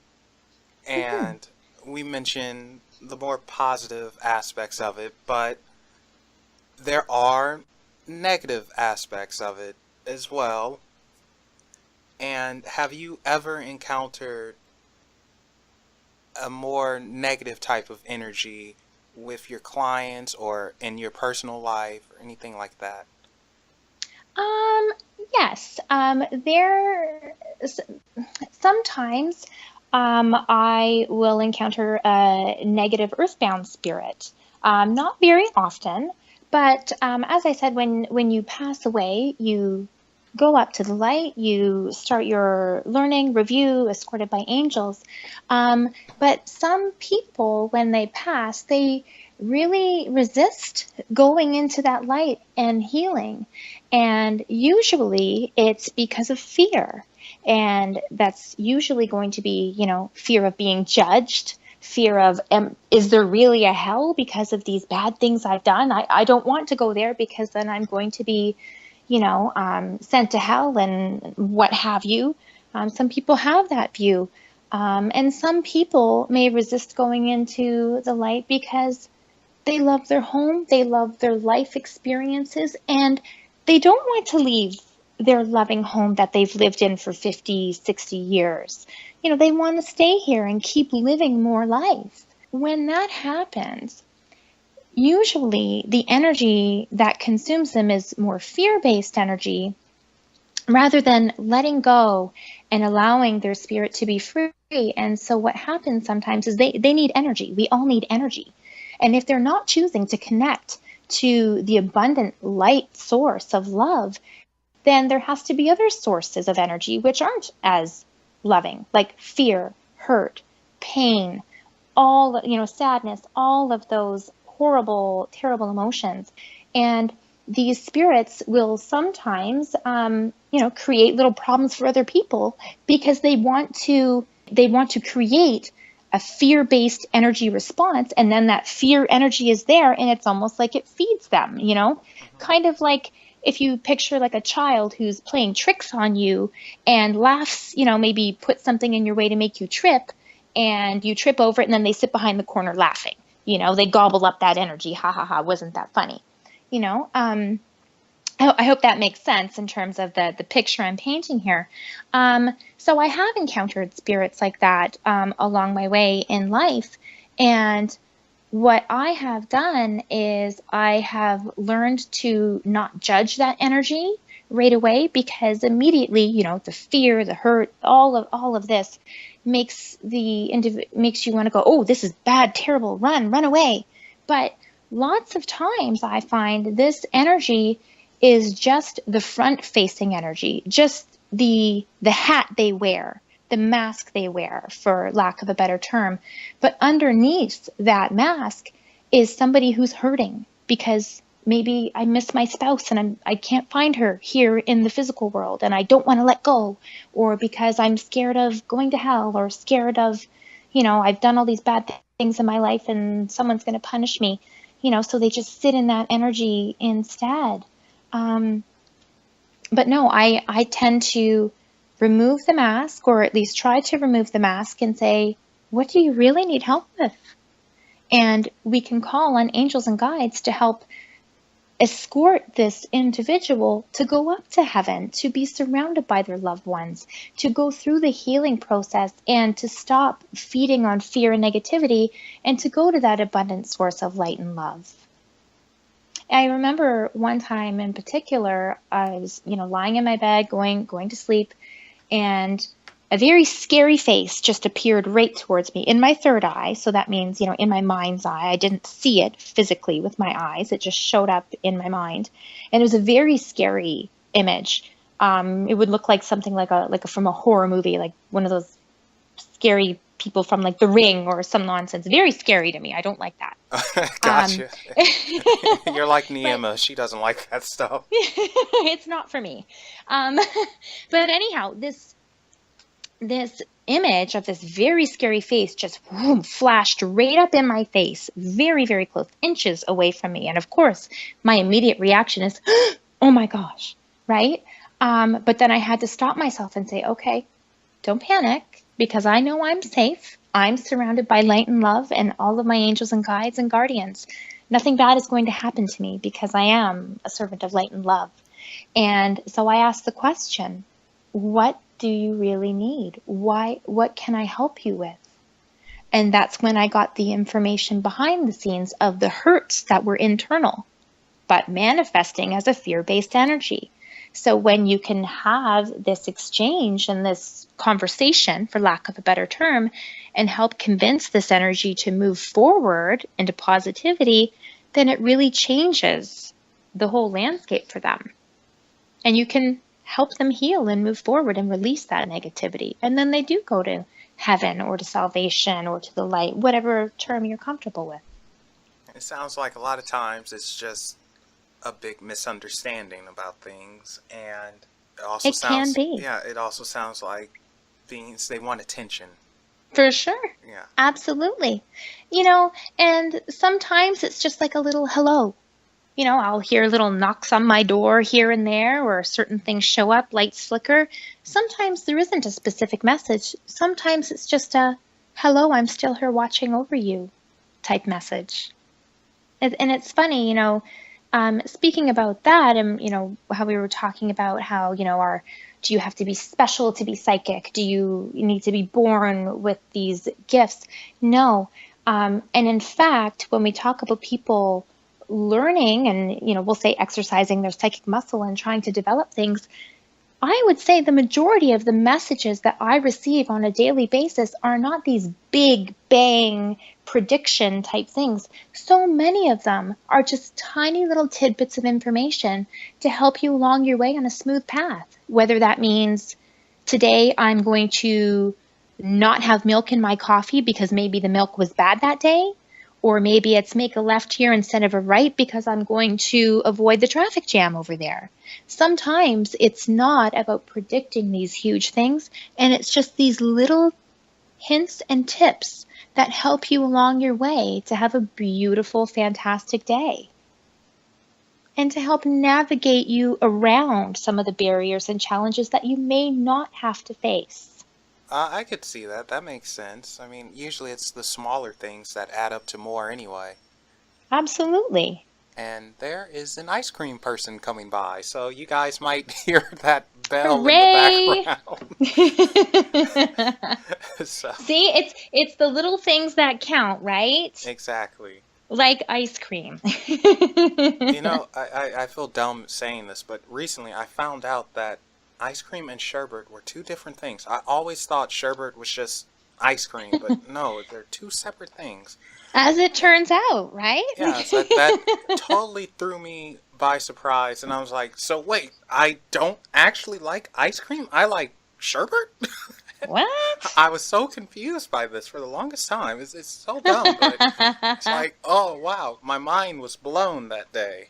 Mhm. and we mentioned the more positive aspects of it, but there are negative aspects of it as well. And have you ever encountered a more negative type of energy with your clients or in your personal life or anything like that? Um, yes. Sometimes I will encounter a negative earthbound spirit. Not very often, but as I said, when you pass away, you go up to the light, you start your learning review, escorted by angels. But some people, when they pass, they really resist going into that light and healing. And usually it's because of fear. And that's usually going to be, fear of being judged, fear of, is there really a hell because of these bad things I've done? I don't want to go there because then I'm going to be, sent to hell and what have you. Some people have that view. And some people may resist going into the light because they love their home, they love their life experiences, and they don't want to leave their loving home that they've lived in for 50, 60 years. They want to stay here and keep living more life. When that happens, usually the energy that consumes them is more fear-based energy rather than letting go and allowing their spirit to be free. And so what happens sometimes is they need energy. We all need energy. And if they're not choosing to connect to the abundant light source of love, then there has to be other sources of energy which aren't as loving, like fear, hurt, pain, all, sadness, all of those horrible, terrible emotions. And these spirits will sometimes, create little problems for other people because they want to create a fear-based energy response, and then that fear energy is there, and it's almost like it feeds them. Hmm. Kind of like if you picture like a child who's playing tricks on you and laughs, maybe put something in your way to make you trip, and you trip over it, and then they sit behind the corner laughing. They gobble up that energy. Ha ha ha! Wasn't that funny? You know. I hope that makes sense in terms of the picture I'm painting here. So I have encountered spirits like that along my way in life. And what I have done is I have learned to not judge that energy right away, because immediately, the fear, the hurt, all of this makes you want to go, oh, this is bad, terrible, run away. But lots of times I find this energy is just the front-facing energy, just the hat they wear, the mask they wear, for lack of a better term. But underneath that mask is somebody who's hurting because maybe I miss my spouse and I can't find her here in the physical world and I don't want to let go, or because I'm scared of going to hell, or scared of, I've done all these bad things in my life and someone's going to punish me, so they just sit in that energy instead. Um, but no, I tend to remove the mask, or at least try to remove the mask, and say, what do you really need help with? And we can call on angels and guides to help escort this individual to go up to heaven, to be surrounded by their loved ones, to go through the healing process, and to stop feeding on fear and negativity, and to go to that abundant source of light and love. I remember one time in particular, I was, lying in my bed, going to sleep, and a very scary face just appeared right towards me in my third eye. So that means, in my mind's eye. I didn't see it physically with my eyes. It just showed up in my mind. And it was a very scary image. It would look like something like a from a horror movie, like one of those scary people from like The Ring or some nonsense. Very scary to me. I don't like that. Gotcha. You're like But Niema. She doesn't like that stuff. it's not for me. Um, but anyhow, this image of this very scary face just whoom, flashed right up in my face, very, very close, inches away from me. And of course, my immediate reaction is, oh my gosh, right? But then I had to stop myself and say, okay, don't panic, because I know I'm safe. I'm surrounded by light and love and all of my angels and guides and guardians. Nothing bad is going to happen to me because I am a servant of light and love. And so I asked the question, what do you really need? What can I help you with? And that's when I got the information behind the scenes of the hurts that were internal, but manifesting as a fear-based energy. So when you can have this exchange and this conversation, for lack of a better term, and help convince this energy to move forward into positivity, then it really changes the whole landscape for them. And you can help them heal and move forward and release that negativity. And then they do go to heaven or to salvation or to the light, whatever term you're comfortable with. It sounds like a lot of times it's just a big misunderstanding about things, and It can be. yeah, it also sounds like they want attention. For sure. Yeah. Absolutely. And sometimes it's just like a little hello. I'll hear little knocks on my door here and there, or certain things show up, lights flicker. Sometimes there isn't a specific message. Sometimes it's just a hello, I'm still here watching over you type message. And it's funny, speaking about that, and how we were talking about how, do you have to be special to be psychic? Do you need to be born with these gifts? No. And in fact, when we talk about people learning and, we'll say exercising their psychic muscle and trying to develop things, I would say the majority of the messages that I receive on a daily basis are not these big bang prediction type things. So many of them are just tiny little tidbits of information to help you along your way on a smooth path. Whether that means today I'm going to not have milk in my coffee because maybe the milk was bad that day, or maybe it's make a left here instead of a right because I'm going to avoid the traffic jam over there. Sometimes it's not about predicting these huge things, and it's just these little hints and tips that help you along your way to have a beautiful, fantastic day, and to help navigate you around some of the barriers and challenges that you may not have to face. I could see that. That makes sense. I mean, usually it's the smaller things that add up to more anyway. Absolutely. And there is an ice cream person coming by, so you guys might hear that bell Hooray! in the background. So, See, it's the little things that count, right? exactly. Like ice cream. I feel dumb saying this, but recently I found out that ice cream and sherbet were two different things. I always thought sherbet was just ice cream, but no, they're two separate things. As it turns out, right? Yeah, so that totally threw me by surprise, and I was like, so wait, I don't actually like ice cream? I like sherbet? What? I was so confused by this for the longest time. It's so dumb, but it's like, oh wow, my mind was blown that day.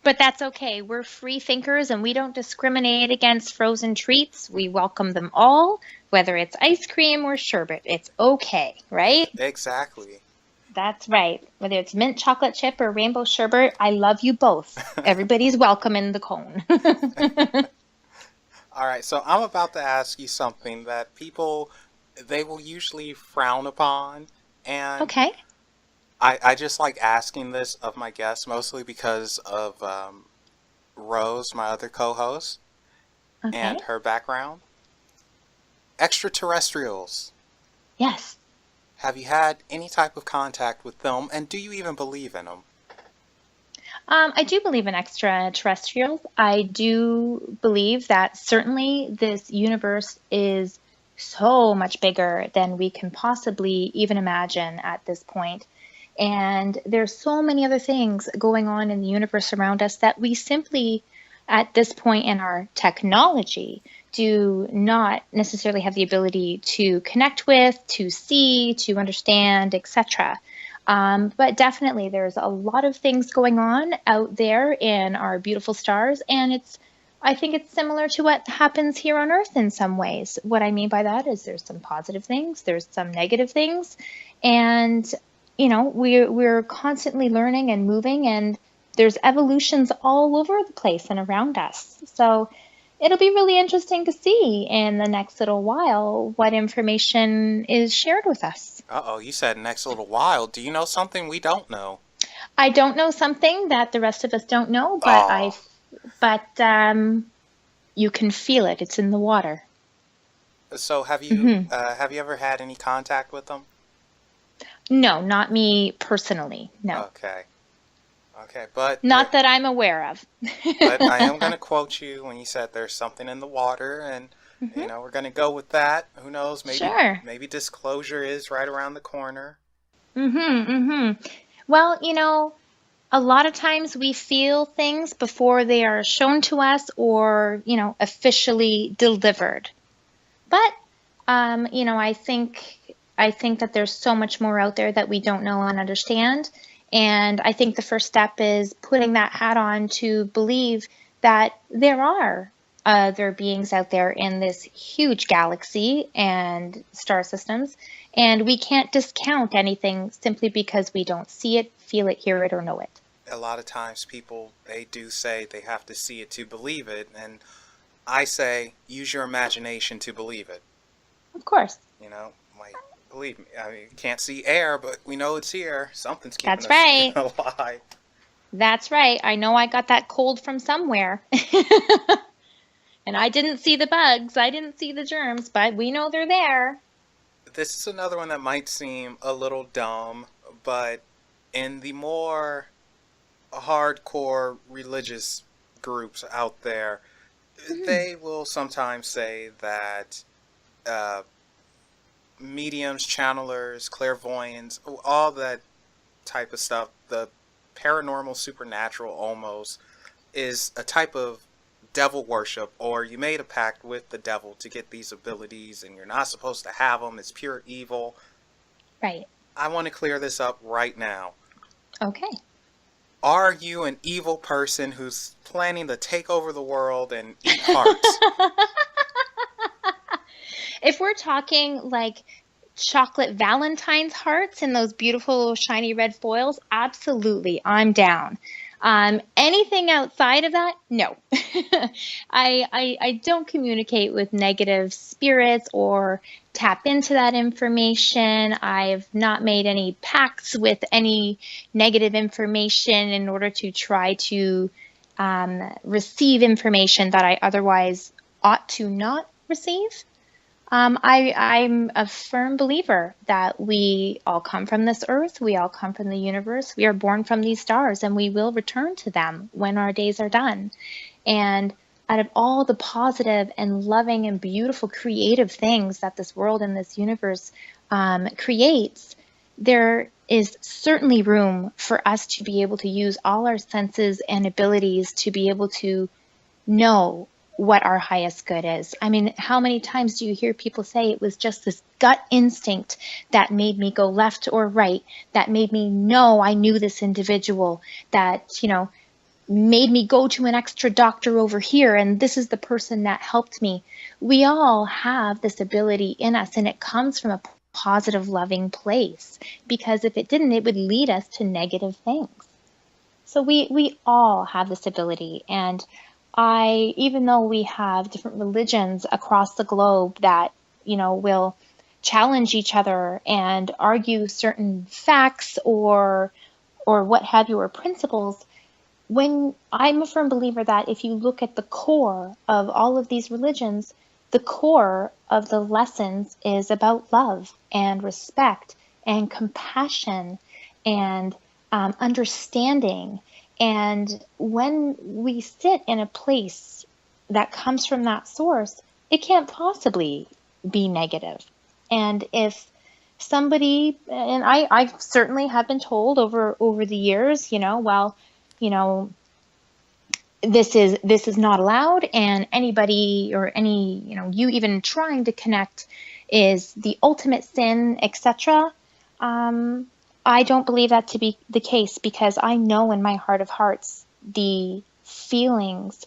But that's okay. We're free thinkers and we don't discriminate against frozen treats. We welcome them all, whether it's ice cream or sherbet. It's okay, right? Exactly. That's right. Whether it's mint chocolate chip or rainbow sherbet, I love you both. Everybody's welcome in the cone. All right, so I'm about to ask you something that people, they will usually frown upon. And Okay. I just like asking this of my guests, mostly because of Rose, my other co-host, Okay. and her background. Extraterrestrials. Yes. Have you had any type of contact with them, and do you even believe in them? I do believe in extraterrestrials. I do believe that certainly this universe is so much bigger than we can possibly even imagine at this point. And there's so many other things going on in the universe around us that we simply, at this point in our technology, do not necessarily have the ability to connect with, to see, to understand, etc. But definitely there's a lot of things going on out there in our beautiful stars, and I think it's similar to what happens here on Earth in some ways. What I mean by that is there's some positive things, there's some negative things, and we're constantly learning and moving, and there's evolutions all over the place and around us. So it'll be really interesting to see in the next little while what information is shared with us. Uh-oh, you said next little while. Do you know something we don't know? I don't know something that the rest of us don't know, but you can feel it. It's in the water. So have you ever had any contact with them? No, not me personally. No. Okay, but not that I'm aware of. But I am going to quote you when you said there's something in the water, and we're going to go with that. Who knows? Maybe disclosure is right around the corner. Well, a lot of times we feel things before they are shown to us or, officially delivered. But, I think that there's so much more out there that we don't know and understand. And I think the first step is putting that hat on to believe that there are other beings out there in this huge galaxy and star systems. And we can't discount anything simply because we don't see it, feel it, hear it, or know it. A lot of times people, they do say they have to see it to believe it. And I say, use your imagination to believe it. Of course. Believe me, I mean, you can't see air, but we know it's here. Something's keeping us alive. That's right. I know I got that cold from somewhere. And I didn't see the bugs. I didn't see the germs, but we know they're there. This is another one that might seem a little dumb, but in the more hardcore religious groups out there, they will sometimes say that mediums, channelers, clairvoyants, all that type of stuff, the paranormal, supernatural almost, is a type of devil worship, or you made a pact with the devil to get these abilities and you're not supposed to have them. It's pure evil. Right. I want to clear this up right now. Okay. Are you an evil person who's planning to take over the world and eat hearts? If we're talking like chocolate Valentine's hearts in those beautiful shiny red foils, absolutely, I'm down. Anything outside of that, no. I don't communicate with negative spirits or tap into that information. I've not made any pacts with any negative information in order to try to receive information that I otherwise ought to not receive. I'm a firm believer that we all come from this earth, we all come from the universe, we are born from these stars, and we will return to them when our days are done. And out of all the positive and loving and beautiful creative things that this world and this universe creates, there is certainly room for us to be able to use all our senses and abilities to be able to know what our highest good is. I mean, how many times do you hear people say it was just this gut instinct that made me go left or right, that made me know I knew this individual, that, made me go to an extra doctor over here, and this is the person that helped me. We all have this ability in us, and it comes from a positive, loving place, because if it didn't, it would lead us to negative things. So we all have this ability, and even though we have different religions across the globe that, will challenge each other and argue certain facts or what have you, or principles, when I'm a firm believer that if you look at the core of all of these religions, the core of the lessons is about love and respect and compassion and understanding. And when we sit in a place that comes from that source, it can't possibly be negative. And if somebody, and I certainly have been told over the years, this is not allowed, and anybody or any, you even trying to connect is the ultimate sin, etc. I don't believe that to be the case, because I know in my heart of hearts the feelings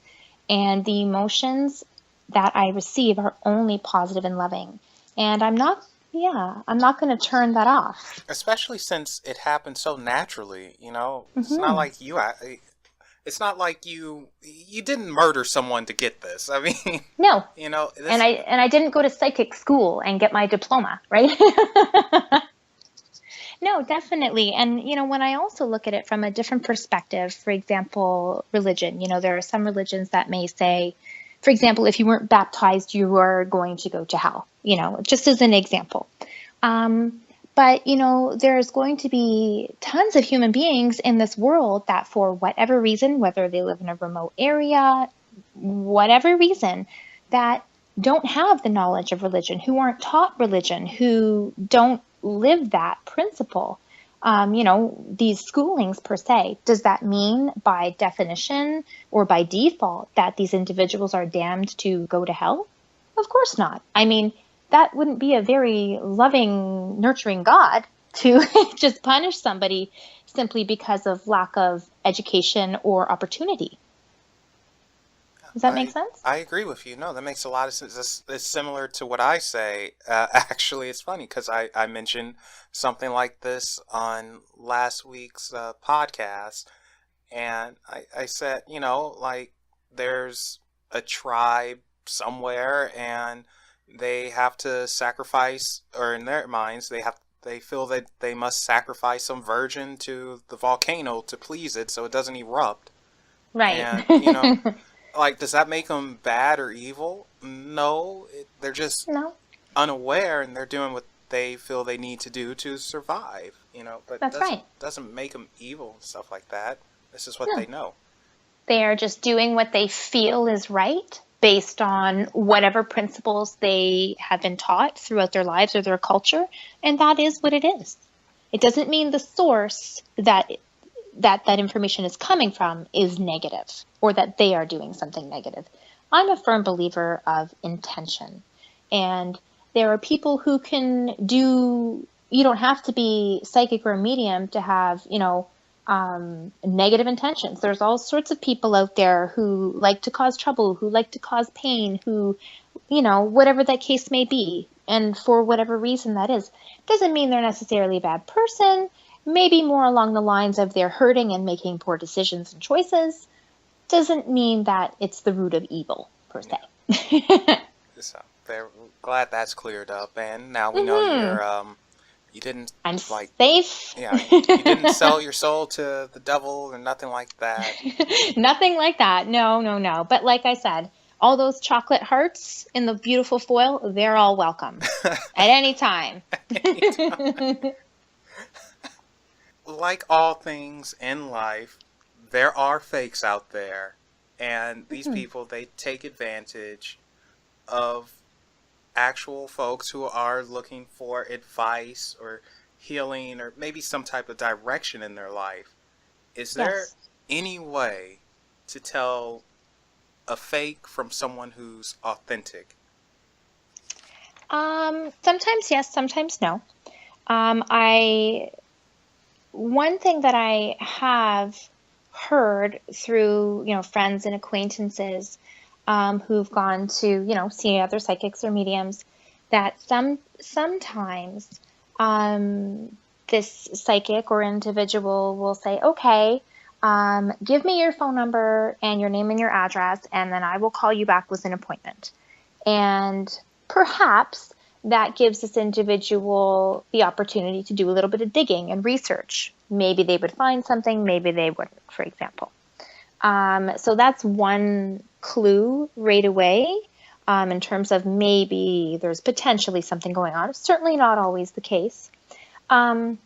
and the emotions that I receive are only positive and loving. And I'm not going to turn that off. Especially since it happened so naturally, It's not Mm-hmm. like it's not like you didn't murder someone to get this. I mean, No. this. And I didn't go to psychic school and get my diploma, right? No, definitely. And, when I also look at it from a different perspective, for example, religion, there are some religions that may say, for example, if you weren't baptized, you are going to go to hell, just as an example. But, there's going to be tons of human beings in this world that for whatever reason, whether they live in a remote area, whatever reason, that don't have the knowledge of religion, who aren't taught religion, who don't live that principle. These schoolings per se, does that mean by definition or by default that these individuals are damned to go to hell? Of course not. I mean, that wouldn't be a very loving, nurturing God to just punish somebody simply because of lack of education or opportunity. Does that make sense? I agree with you. No, that makes a lot of sense. It's similar to what I say. Actually, it's funny because I mentioned something like this on last week's podcast. And I said, like there's a tribe somewhere and they have to sacrifice, or in their minds, they feel that they must sacrifice some virgin to the volcano to please it so it doesn't erupt. Right. And, like, does that make them bad or evil? No, they're just unaware, and they're doing what they feel they need to do to survive. But that's right. Doesn't make them evil and stuff like that. This is what they know. They are just doing what they feel is right based on whatever principles they have been taught throughout their lives or their culture, and that is what it is. It doesn't mean the source that information is coming from is negative, or that they are doing something negative. I'm a firm believer of intention. And there are people who can do, you don't have to be psychic or a medium to have, negative intentions. There's all sorts of people out there who like to cause trouble, who like to cause pain, who, whatever that case may be. And for whatever reason that is, doesn't mean they're necessarily a bad person. Maybe more along the lines of they're hurting and making poor decisions and choices. Doesn't mean that it's the root of evil, per se. So, they're glad that's cleared up. And now we know you didn't... I'm safe. Yeah, you didn't sell your soul to the devil or nothing like that. Nothing like that. No. But like I said, all those chocolate hearts in the beautiful foil, they're all welcome. At any time. Like all things in life, there are fakes out there, and these people, they take advantage of actual folks who are looking for advice or healing or maybe some type of direction in their life. Is there any way to tell a fake from someone who's authentic? Sometimes yes, sometimes no. One thing that I have heard through, friends and acquaintances who've gone to, see other psychics or mediums, that sometimes this psychic or individual will say, okay, give me your phone number and your name and your address, and then I will call you back with an appointment. And perhaps that gives this individual the opportunity to do a little bit of digging and research. Maybe they would find something, maybe they wouldn't, for example. So that's one clue right away in terms of maybe there's potentially something going on. It's certainly not always the case. But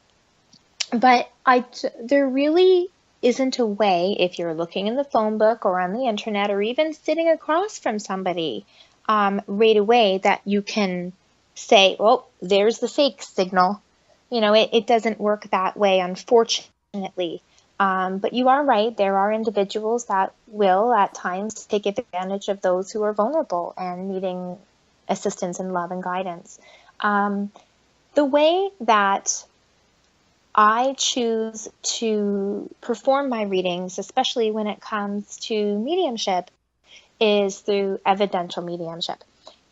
there really isn't a way, if you're looking in the phone book or on the internet or even sitting across from somebody right away, that you can say, oh, there's the fake signal. It doesn't work that way, unfortunately. But you are right. There are individuals that will at times take advantage of those who are vulnerable and needing assistance and love and guidance. The way that I choose to perform my readings, especially when it comes to mediumship, is through evidential mediumship.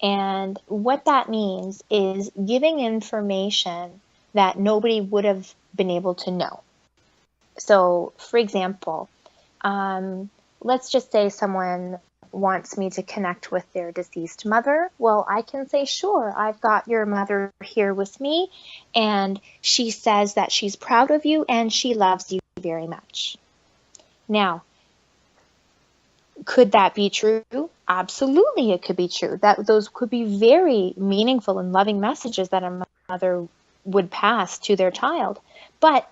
And what that means is giving information that nobody would have been able to know. So, for example, let's just say someone wants me to connect with their deceased mother. Well, I can say, sure, I've got your mother here with me, and she says that she's proud of you and she loves you very much. Now, could that be true? Absolutely, it could be true. That those could be very meaningful and loving messages that a mother would pass to their child. But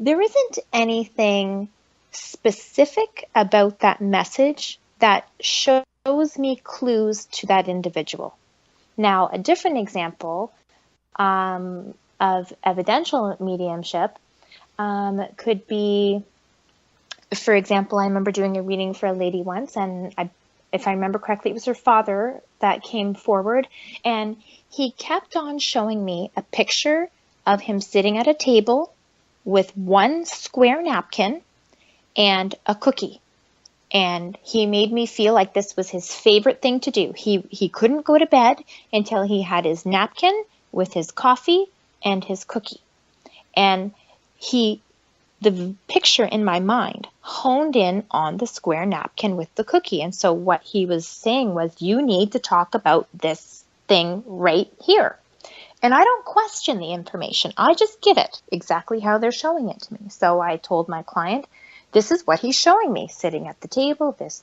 there isn't anything specific about that message that shows me clues to that individual. Now, a different example of evidential mediumship could be, for example, I remember doing a reading for a lady once, and if I remember correctly, it was her father that came forward, and he kept on showing me a picture of him sitting at a table with one square napkin and a cookie. And he made me feel like this was his favorite thing to do. He couldn't go to bed until he had his napkin with his coffee and his cookie. And the picture in my mind honed in on the square napkin with the cookie. And so what he was saying was, you need to talk about this thing right here. And I don't question the information. I just give it exactly how they're showing it to me. So I told my client, this is what he's showing me, sitting at the table, this.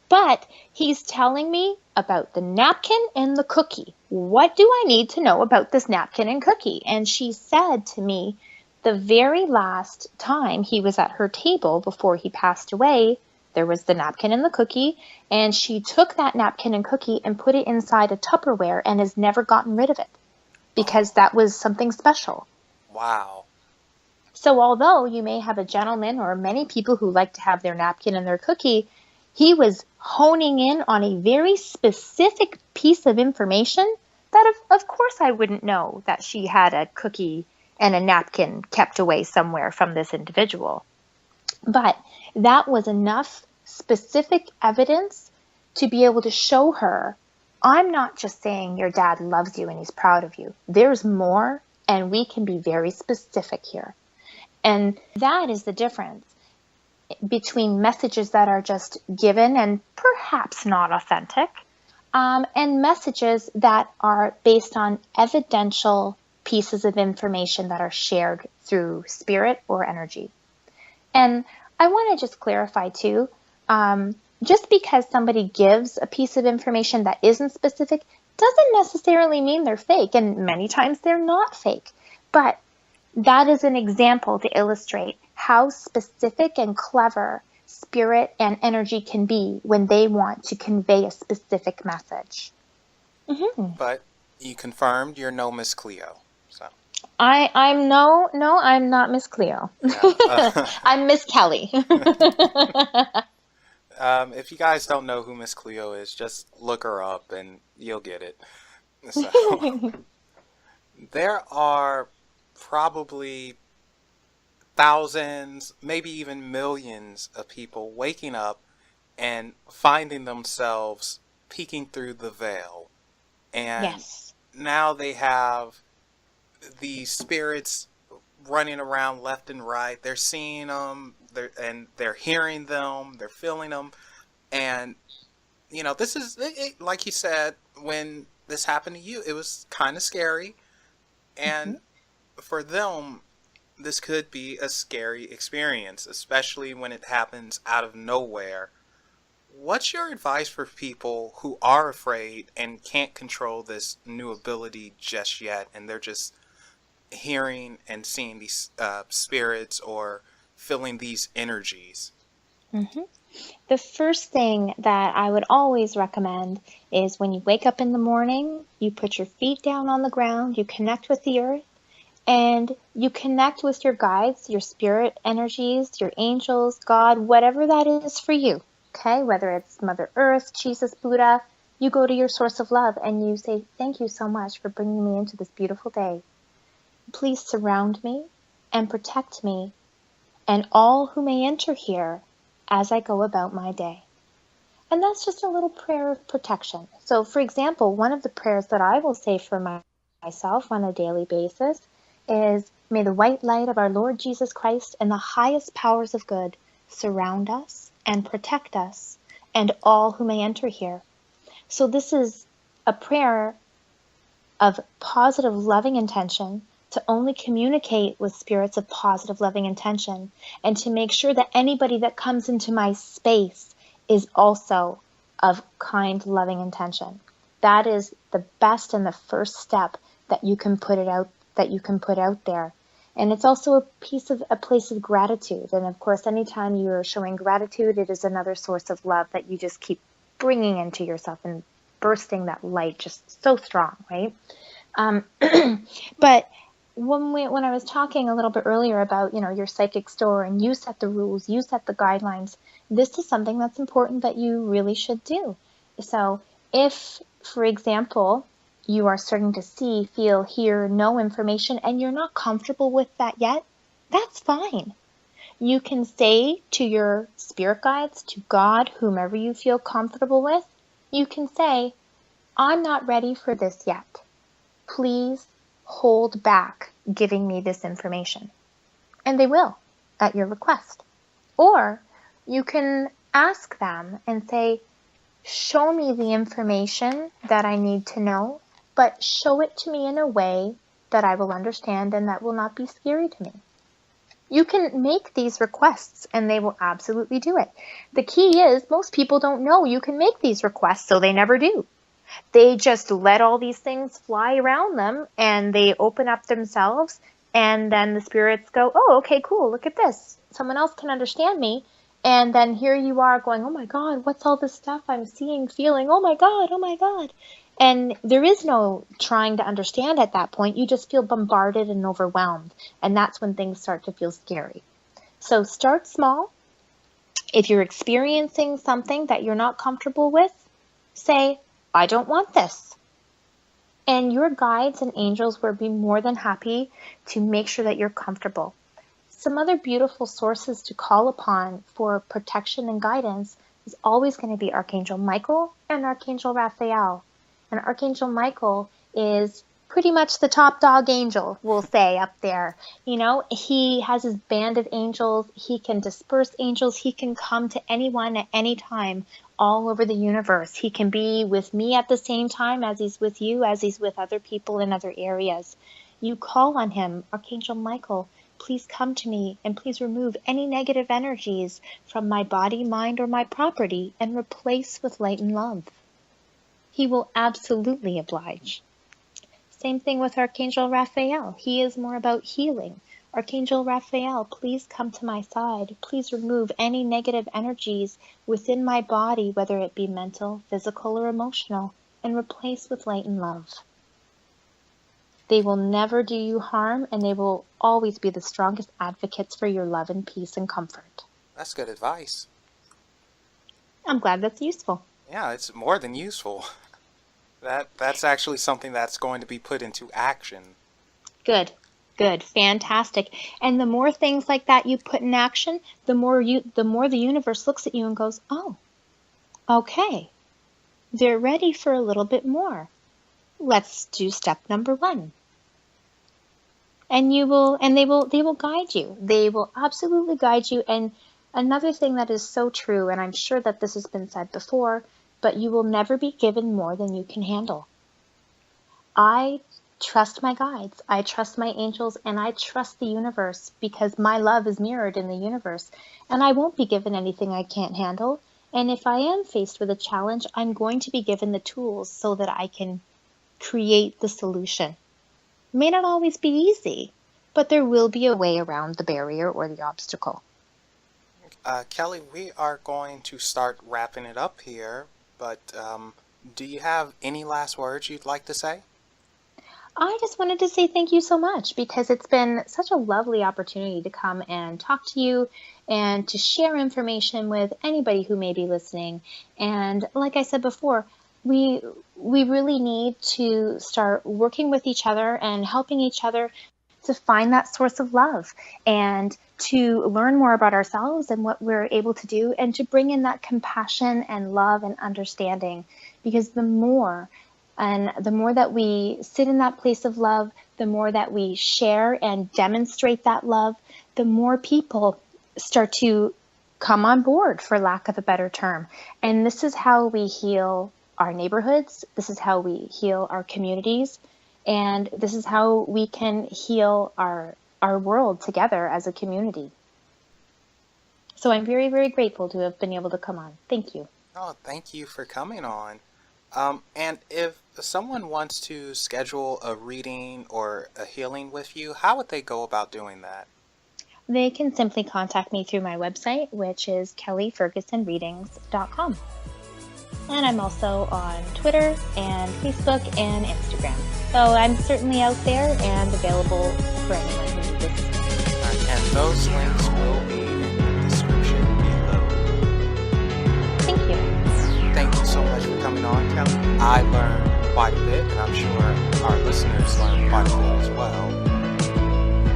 But he's telling me about the napkin and the cookie. What do I need to know about this napkin and cookie? And she said to me, the very last time he was at her table before he passed away, there was the napkin and the cookie, and she took that napkin and cookie and put it inside a Tupperware and has never gotten rid of it because that was something special. Wow. So although you may have a gentleman or many people who like to have their napkin and their cookie, he was honing in on a very specific piece of information that of course I wouldn't know that she had a cookie and a napkin kept away somewhere from this individual. But that was enough specific evidence to be able to show her, I'm not just saying your dad loves you and he's proud of you. There's more, and we can be very specific here. And that is the difference between messages that are just given and perhaps not authentic, and messages that are based on evidential pieces of information that are shared through spirit or energy. And I want to just clarify too, just because somebody gives a piece of information that isn't specific doesn't necessarily mean they're fake, and many times they're not fake. But that is an example to illustrate how specific and clever spirit and energy can be when they want to convey a specific message. Mm-hmm. But you confirmed you're no Miss Cleo. So I'm not Miss Cleo. Yeah. I'm Miss Kelly. If you guys don't know who Miss Cleo is, just look her up and you'll get it. So there are probably thousands, maybe even millions of people waking up and finding themselves peeking through the veil. And yes. Now they have these spirits running around left and right. They're seeing them, they're hearing them, they're feeling them. And, you know, this is, like you said, when this happened to you, it was kind of scary. And for them, this could be a scary experience, especially when it happens out of nowhere. What's your advice for people who are afraid and can't control this new ability just yet, and they're just hearing and seeing these spirits or feeling these energies? Mm-hmm. The first thing that I would always recommend is when you wake up in the morning, you put your feet down on the ground, you connect with the earth, And you connect with your guides, your spirit energies, your angels, God, whatever that is for you. Okay? Whether it's Mother Earth, Jesus, Buddha, you go to your source of love and you say, thank you so much for bringing me into this beautiful day. Please surround me and protect me and all who may enter here as I go about my day. And that's just a little prayer of protection. So, for example, one of the prayers that I will say for myself on a daily basis is, may the white light of our Lord Jesus Christ and the highest powers of good surround us and protect us and all who may enter here. So this is a prayer of positive, loving intention to only communicate with spirits of positive, loving intention, and to make sure that anybody that comes into my space is also of kind, loving intention. That is the best and the first step that you can put out there. And it's also a place of gratitude. And of course, anytime you're showing gratitude, it is another source of love that you just keep bringing into yourself and bursting that light just so strong, right? But when I was talking a little bit earlier about, your psychic store and you set the rules, you set the guidelines, this is something that's important that you really should do. So if, for example, you are starting to see, feel, hear, know information and you're not comfortable with that yet, that's fine. You can say to your spirit guides, to God, whomever you feel comfortable with, you can say, I'm not ready for this yet. Please hold back giving me this information. And they will, at your request. Or you can ask them and say, show me the information that I need to know, but show it to me in a way that I will understand and that will not be scary to me. You can make these requests and they will absolutely do it. The key is most people don't know you can make these requests, so they never do. They just let all these things fly around them and they open up themselves, and then the spirits go, oh, okay, cool, look at this. Someone else can understand me. And then here you are going, oh my God, what's all this stuff I'm seeing, feeling? Oh my God, oh my God. And there is no trying to understand at that point. You just feel bombarded and overwhelmed. And that's when things start to feel scary. So start small. If you're experiencing something that you're not comfortable with, say, I don't want this. And your guides and angels will be more than happy to make sure that you're comfortable. Some other beautiful sources to call upon for protection and guidance is always going to be Archangel Michael and Archangel Raphael. And Archangel Michael is pretty much the top dog angel, we'll say, up there. He has his band of angels. He can disperse angels. He can come to anyone at any time all over the universe. He can be with me at the same time as he's with you, as he's with other people in other areas. You call on him, Archangel Michael, please come to me and please remove any negative energies from my body, mind, or my property and replace with light and love. He will absolutely oblige. Same thing with Archangel Raphael. He is more about healing. Archangel Raphael, please come to my side. Please remove any negative energies within my body, whether it be mental, physical, or emotional, and replace with light and love. They will never do you harm, and they will always be the strongest advocates for your love and peace and comfort. That's good advice. I'm glad that's useful. Yeah, it's more than useful. That's actually something that's going to be put into action. Good, fantastic. And the more things like that you put in action, the more the universe looks at you and goes, oh, okay, they're ready for a little bit more. Let's do step number 1. And they will guide you. They will absolutely guide you. And another thing that is so true, and I'm sure that this has been said before, but you will never be given more than you can handle. I trust my guides, I trust my angels, and I trust the universe because my love is mirrored in the universe. And I won't be given anything I can't handle. And if I am faced with a challenge, I'm going to be given the tools so that I can create the solution. It may not always be easy, but there will be a way around the barrier or the obstacle. Kelly, we are going to start wrapping it up here, but do you have any last words you'd like to say? I just wanted to say thank you so much because it's been such a lovely opportunity to come and talk to you and to share information with anybody who may be listening. And like I said before, we really need to start working with each other and helping each other to find that source of love and to learn more about ourselves and what we're able to do and to bring in that compassion and love and understanding, because the more that we sit in that place of love, the more that we share and demonstrate that love, the more people start to come on board, for lack of a better term. And this is how we heal our neighborhoods. This is how we heal our communities. And this is how we can heal our world together as a community. So I'm very, very grateful to have been able to come on. Thank you. Oh, thank you for coming on. And if someone wants to schedule a reading or a healing with you, how would they go about doing that? They can simply contact me through my website, which is kellyfergusonreadings.com. And I'm also on Twitter and Facebook and Instagram. So I'm certainly out there and available for anyone who needs assistance. And those links will be in the description below. Thank you. Thank you so much for coming on, Kelly. I learned quite a bit, and I'm sure our listeners learned quite a bit as well.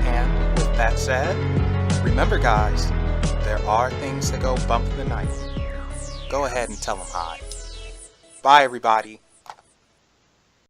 And with that said, remember guys, there are things that go bump in the night. Go ahead and tell them hi. Bye everybody.